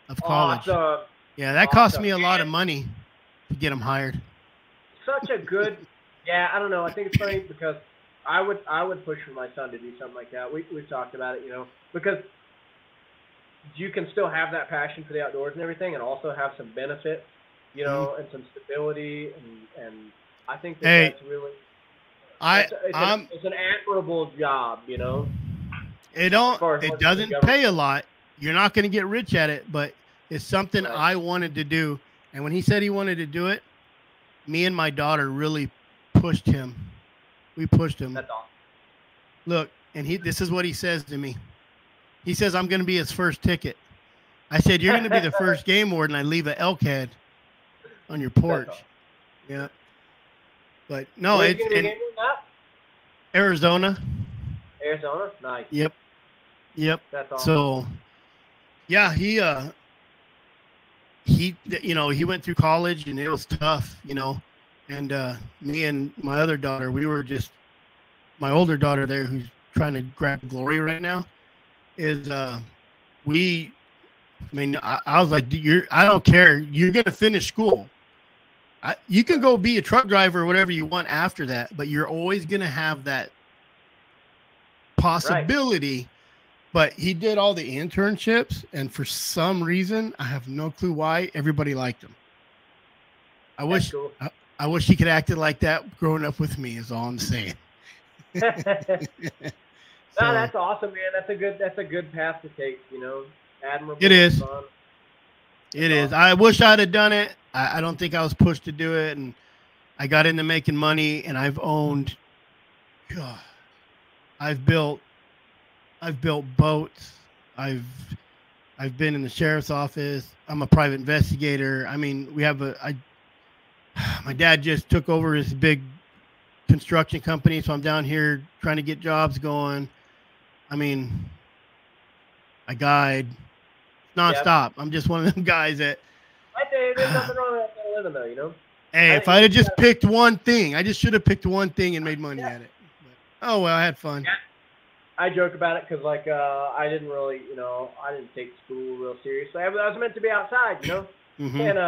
of college. Awesome. Yeah, that cost me a lot of money to get him hired. Such a good. Yeah, I don't know. I think it's funny because I would push for my son to do something like that. We've talked about it, you know, because you can still have that passion for the outdoors and everything, and also have some benefits, you know, and some stability, and I think that's really. It's an admirable job, you know. It doesn't pay a lot. You're not going to get rich at it, but it's something I wanted to do. And when he said he wanted to do it, me and my daughter really pushed him. We pushed him. That's awesome. Look, and this is what he says to me. He says, I'm going to be his first ticket. I said, you're going to be the first game warden. I leave an elk head on your porch. Awesome. Yeah. But no, it's in Arizona. Arizona? Nice. Yep. That's awesome. So, yeah, he you know, he went through college and it was tough, you know. And me and my other daughter, we were just, my older daughter there who's trying to grab glory right now, is I was like, I don't care. You're going to finish school. You can go be a truck driver or whatever you want after that, but you're always going to have that possibility. Right. But he did all the internships, and for some reason, I have no clue why, everybody liked him. I wish he could act it like that growing up with me, is all I'm saying. No, that's awesome, man. That's a good path to take, you know. Admirable. It is. Fun. It is. I wish I'd have done it. I don't think I was pushed to do it, and I got into making money, and I've built boats. I've been in the sheriff's office. I'm a private investigator. I mean, my dad just took over his big construction company, so I'm down here trying to get jobs going. I mean, I guide nonstop. Yep. I'm just one of them guys that. There's nothing wrong with that living, though, you know. Hey, if I had just picked one thing, I just should have picked one thing and made money at it. But, oh well, I had fun. Yeah. I joke about it because, like, I didn't really, you know, I didn't take school real seriously. I was meant to be outside, you know, and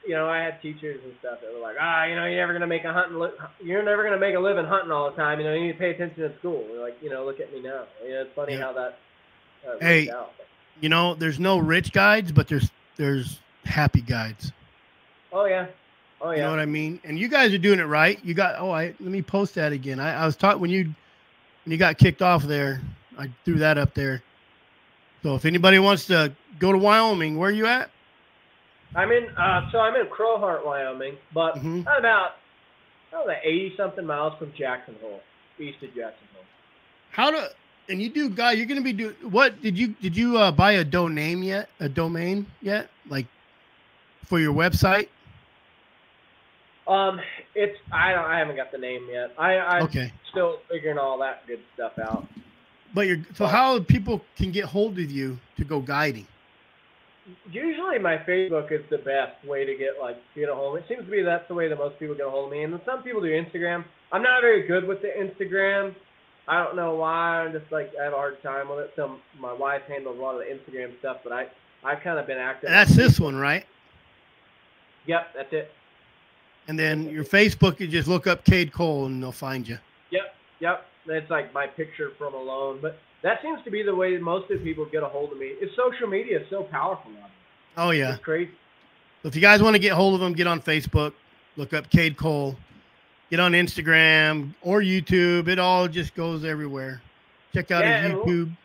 I had teachers and stuff that were like, you're never gonna make a living hunting all the time. You need to pay attention in school. We're like, look at me now. It's funny how that works out. There's no rich guides, but there's happy guides. Oh yeah. Oh yeah. You know what I mean? And you guys are doing it right. You got. Let me post that again. I was taught when you got kicked off there. I threw that up there. So if anybody wants to go to Wyoming, where are you at? I'm in Crowheart, Wyoming, but about 80-something miles from Jackson Hole, east of Jackson Hole. And you do, guy? You're going to be doing what? Did you buy a domain yet? Like for your website? I haven't got the name yet. I'm still figuring all that good stuff out. But how people can get hold of you to go guiding? Usually my Facebook is the best way to get a hold of me. It seems to be that's the way that most people get a hold of me. And then some people do Instagram. I'm not very good with the Instagram. I don't know why. I'm just I have a hard time with it. So my wife handles a lot of the Instagram stuff, but I've kind of been active. That's this one, right? Yep, that's it. And then your Facebook, you just look up Cade Cole and they'll find you. Yep. It's like my picture from alone. But that seems to be the way most of the people get a hold of me. Social media is so powerful now. Oh, yeah. It's crazy. So if you guys want to get hold of him, get on Facebook, look up Cade Cole, get on Instagram or YouTube. It all just goes everywhere. Check out his YouTube.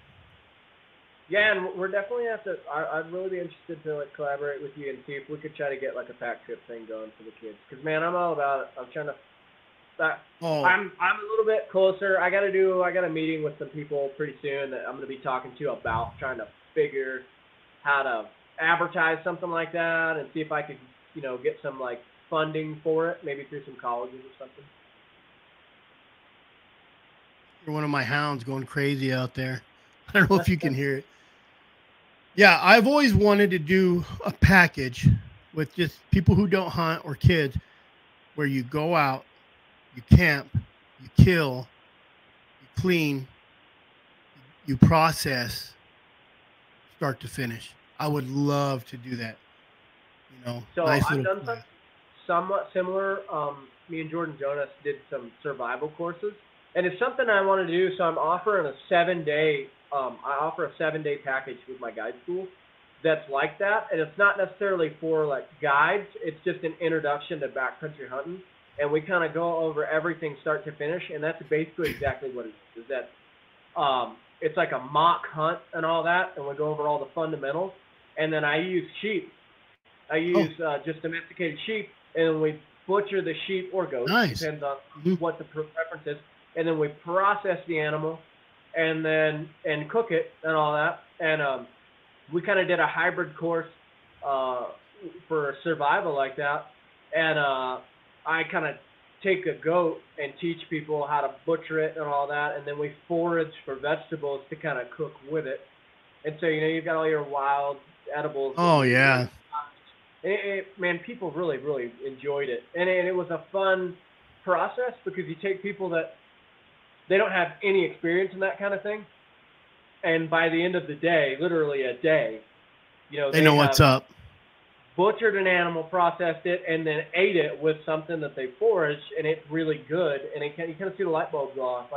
And we're definitely I'd really be interested to collaborate with you and see if we could try to get a pack trip thing going for the kids. Because man, I'm all about it. I'm trying to. I'm a little bit closer. I got a meeting with some people pretty soon that I'm going to be talking to about trying to figure how to advertise something like that and see if I could, get some funding for it, maybe through some colleges or something. You're one of my hounds going crazy out there. I don't know if you can hear it. Yeah, I've always wanted to do a package with just people who don't hunt or kids where you go out, you camp, you kill, you clean, you process, start to finish. I would love to do that. So nice I've done plan. somewhat similar. Me and Jordan Jonas did some survival courses, and it's something I want to do. So I'm offering a 7-day. I offer a 7-day package with my guide school that's like that, and it's not necessarily for guides. It's just an introduction to backcountry hunting, and we kind of go over everything start to finish, and that's basically exactly what it is. That it's like a mock hunt and all that, and we go over all the fundamentals, and then I use sheep. I use just domesticated sheep, and we butcher the sheep or goat, depends on what the preference is, and then we process the animal, and cook it and all that, and we kind of did a hybrid course for survival like that, and I kind of take a goat and teach people how to butcher it and all that, and then we forage for vegetables to kind of cook with it, and so you've got all your wild edibles. Oh yeah. Man, people really, really enjoyed it. And it was a fun process because you take people that they don't have any experience in that kind of thing. And by the end of the day, literally a day, they know what's up. Butchered an animal, processed it, and then ate it with something that they foraged, and it's really good. And you kind of see the light bulb go off.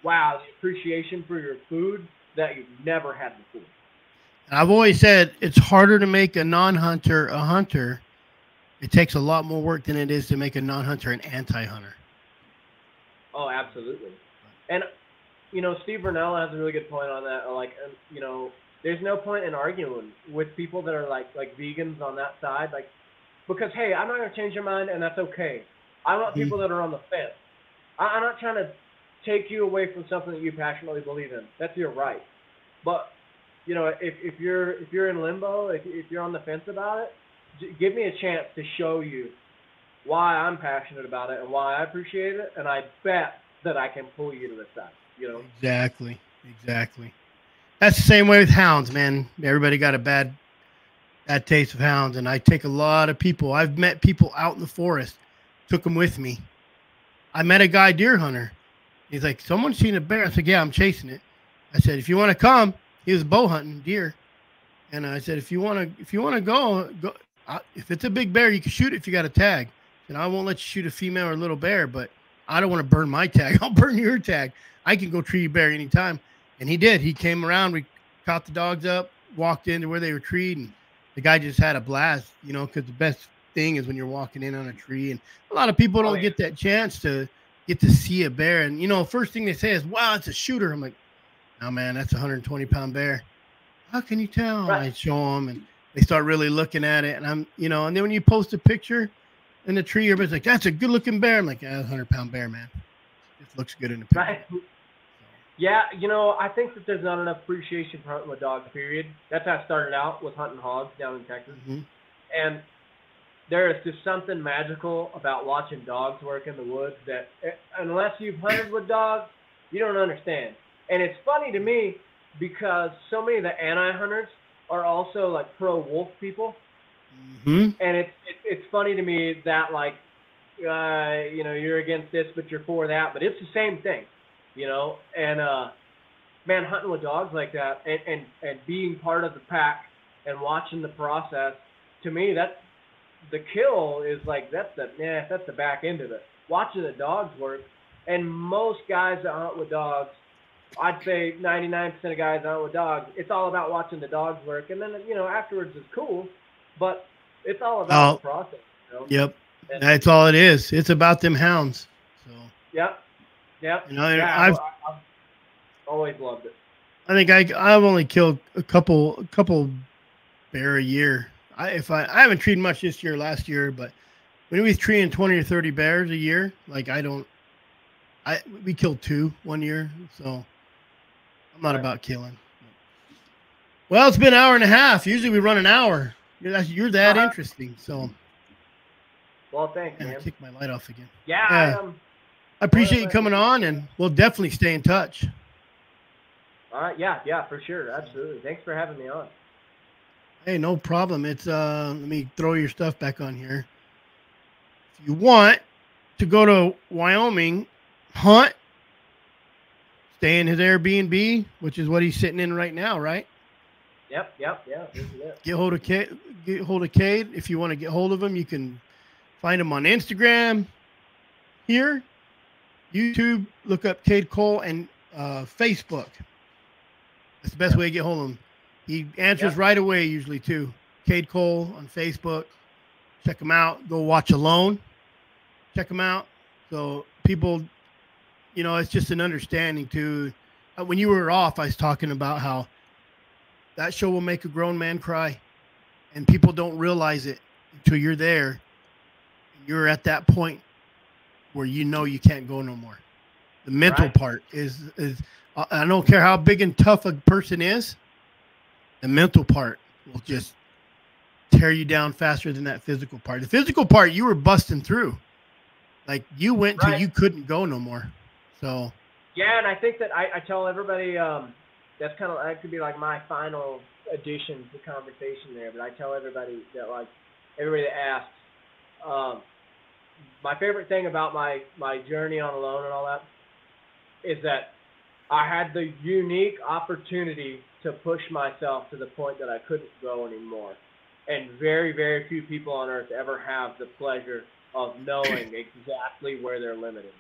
Wow, the appreciation for your food that you've never had before. I've always said it's harder to make a non-hunter a hunter. It takes a lot more work than it is to make a non-hunter an anti-hunter. Oh, absolutely. And, Steve Burnell has a really good point on that. There's no point in arguing with people that are like vegans on that side. Because, hey, I'm not going to change your mind, and that's okay. I want people that are on the fence. I'm not trying to take you away from something that you passionately believe in. That's your right. But if you're in limbo, if you're on the fence about it, give me a chance to show you why I'm passionate about it and why I appreciate it, and I bet that I can pull you to the side. Exactly. That's the same way with hounds, man. Everybody got a bad taste of hounds, and I take a lot of people. I've met people out in the forest, took them with me. I met a guy deer hunter. He's like, "Someone's seen a bear." I said, "Yeah, I'm chasing it." I said, "If you want to come." He was bow hunting deer, and I said, "If you want to go, if it's a big bear, you can shoot it if you got a tag. And I won't let you shoot a female or a little bear, but I don't want to burn my tag. I'll burn your tag. I can go tree bear anytime. And he did. He came around. We caught the dogs up, walked into where they were treed, and the guy just had a blast, you know, because the best thing is when you're walking in on a tree. And a lot of people don't get that chance to get to see a bear. And, you know, first thing they say is, wow, it's a shooter. I'm like, no, man, that's a 120-pound bear. How can you tell? Right. I show them, and they start really looking at it. And I'm, you know, and then when you post a picture in the tree, everybody's like, that's a good-looking bear. I'm like, yeah, that's a 100-pound bear, man. It looks good in the picture. Right. Yeah, you know, I think that there's not enough appreciation for hunting with dogs, period. That's how I started out with hunting hogs down in Texas. Mm-hmm. And there is just something magical about watching dogs work in the woods that, unless you've hunted with dogs, you don't understand. And it's funny to me because so many of the anti-hunters are also like pro-wolf people. Mm-hmm. And it's funny to me that, like, you know, you're against this, but you're for that. But it's the same thing, you know. And, man, hunting with dogs like that and being part of the pack and watching the process, to me, that's the kill is like, that's the back end of it. Watching the dogs work. And most guys that hunt with dogs, I'd say 99% of guys that hunt with dogs, it's all about watching the dogs work. And then, you know, afterwards is cool, but it's all about the process. You know? Yep. And that's all it is. It's about them hounds. So. Yep. You know, yeah, I've always loved it. I think I've only killed a couple bear a year. I haven't treated much this year, last year, but when we was treating 20 or 30 bears a year, like we killed 2 one year, so I'm not about killing. Well, it's been an hour and a half. Usually we run an hour. You're that interesting. So. Well, thanks, man. I kicked my light off again. Yeah. I appreciate you coming on, and we'll definitely stay in touch. All right. Yeah, for sure. Absolutely. Thanks for having me on. Hey, no problem. It's let me throw your stuff back on here. If you want to go to Wyoming, hunt, stay in his Airbnb, which is what he's sitting in right now, right? Yep. Yeah. This is it. Get hold of Cade. If you want to get hold of him, you can find him on Instagram, here, YouTube. Look up Cade Cole, and Facebook. That's the best way to get hold of him. He answers right away usually too. Cade Cole on Facebook. Check him out. Go watch Alone. Check him out. So people, you know, it's just an understanding too. When you were off, I was talking about how that show will make a grown man cry, and people don't realize it until you're there. You're at that point where you know you can't go no more. The mental part is I don't care how big and tough a person is. The mental part will just tear you down faster than that physical part. The physical part, you were busting through. Like, you went till you couldn't go no more. So. Yeah, and I think that I tell everybody that's kind of, that could be like my final addition to the conversation there. But I tell everybody that, like, everybody that asks, my favorite thing about my journey on Alone and all that is that I had the unique opportunity to push myself to the point that I couldn't go anymore. And very, very few people on earth ever have the pleasure of knowing exactly where they're limited.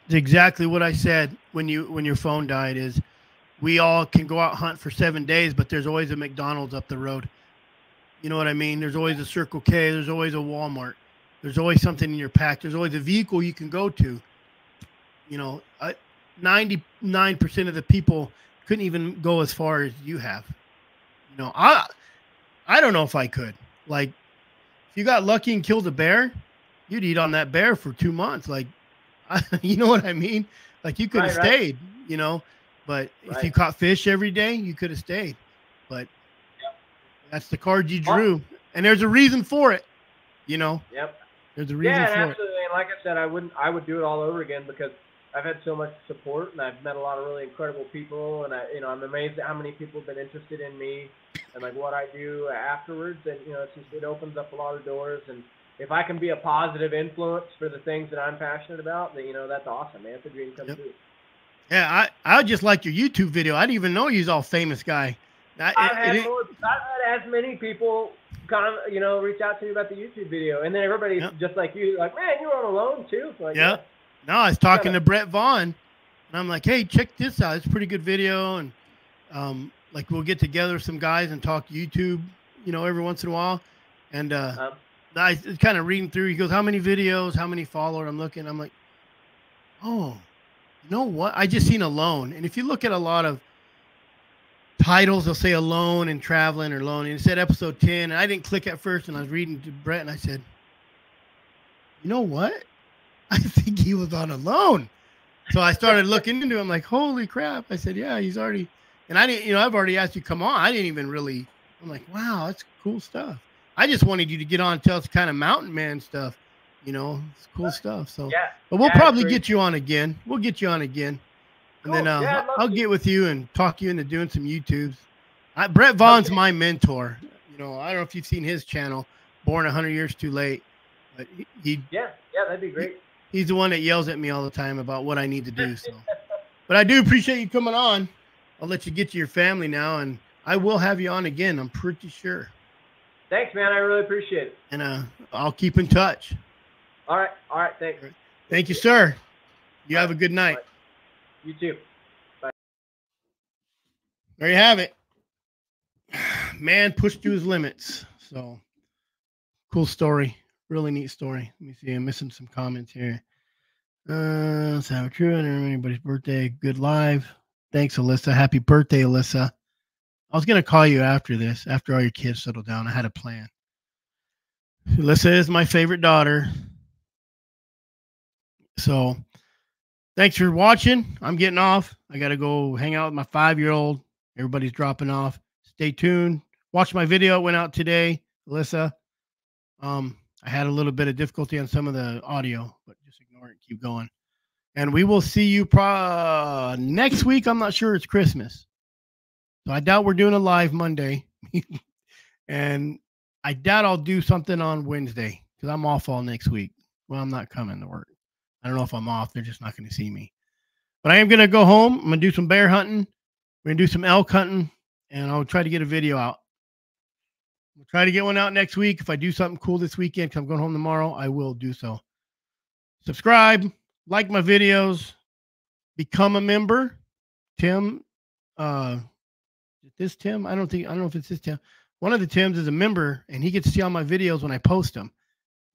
Exactly what I said when your phone died is, we all can go out hunt for 7 days, but there's always a McDonald's up the road. You know what I mean? There's always a Circle K. There's always a Walmart. There's always something in your pack. There's always a vehicle you can go to. You know, 99% of the people couldn't even go as far as you have. You know, I don't know if I could. Like, if you got lucky and killed a bear, you'd eat on that bear for 2 months. Like, you know what I mean? Like, you could have stayed, you know. But if you caught fish every day, you could have stayed. But that's the card you drew. And there's a reason for it, you know. Yep. There's a reason for absolutely. It. And like I said, I would do it all over again because I've had so much support and I've met a lot of really incredible people, and I'm amazed at how many people have been interested in me and like what I do afterwards. And it opens up a lot of doors. And if I can be a positive influence for the things that I'm passionate about, then that's awesome, man. It's a dream come true. Yeah, I just like your YouTube video. I didn't even know you was all famous guy. I've had as many people reach out to me about the YouTube video, and then everybody's just like you, like, man, you were on alone too. Like, yeah. No, I was talking to Brett Vaughn, and I'm like, hey, check this out. It's a pretty good video, and like we'll get together some guys and talk YouTube, every once in a while. And I was kind of reading through. He goes, how many videos, how many followers? I'm looking. I'm like, oh, you know what? I just seen alone. And if you look at a lot of titles, they'll say alone and traveling or alone. And it said episode 10. And I didn't click at first. And I was reading to Brett, and I said, you know what? I think he was on alone. So I started looking into him, like, holy crap. I said, yeah, he's already. And I didn't, I've already asked you to come on. I didn't even really. I'm like, wow, that's cool stuff. I just wanted you to get on and tell us kind of mountain man stuff. It's cool stuff. So, yeah, but we'll probably get you on again. We'll get you on again. And cool. then I'll get with you and talk you into doing some YouTubes. Brett Vaughn's my mentor. I don't know if you've seen his channel, Born 100 Years Too Late. But yeah, that'd be great. He's the one that yells at me all the time about what I need to do. So, but I do appreciate you coming on. I'll let you get to your family now, and I will have you on again. I'm pretty sure. Thanks, man. I really appreciate it. And I'll keep in touch. All right. Thanks. Thank you, sir. You have a good night. Bye. You too. Bye. There you have it. Man pushed to his limits. So cool story. Really neat story. Let me see. I'm missing some comments here. Let's have a true anybody's birthday. Good live. Thanks, Alyssa. Happy birthday, Alyssa. I was going to call you after this, after all your kids settle down. I had a plan. Alyssa is my favorite daughter. So thanks for watching. I'm getting off. I got to go hang out with my 5-year-old. Everybody's dropping off. Stay tuned. Watch my video. It went out today, Alyssa. I had a little bit of difficulty on some of the audio, but just ignore it. Keep going. And we will see you next week. I'm not sure. It's Christmas. So I doubt we're doing a live Monday. And I doubt I'll do something on Wednesday because I'm off all next week. Well, I'm not coming to work. I don't know if I'm off. They're just not going to see me. But I am going to go home. I'm going to do some bear hunting. We're going to do some elk hunting. And I'll try to get a video out. We'll try to get one out next week. If I do something cool this weekend, because I'm going home tomorrow, I will do so. Subscribe. Like my videos. Become a member. Tim. This Tim? I don't know if it's this Tim. One of the Tims is a member, and he gets to see all my videos when I post them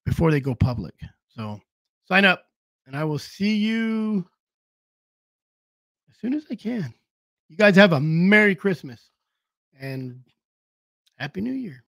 before they go public. So sign up, and I will see you as soon as I can. You guys have a Merry Christmas and Happy New Year.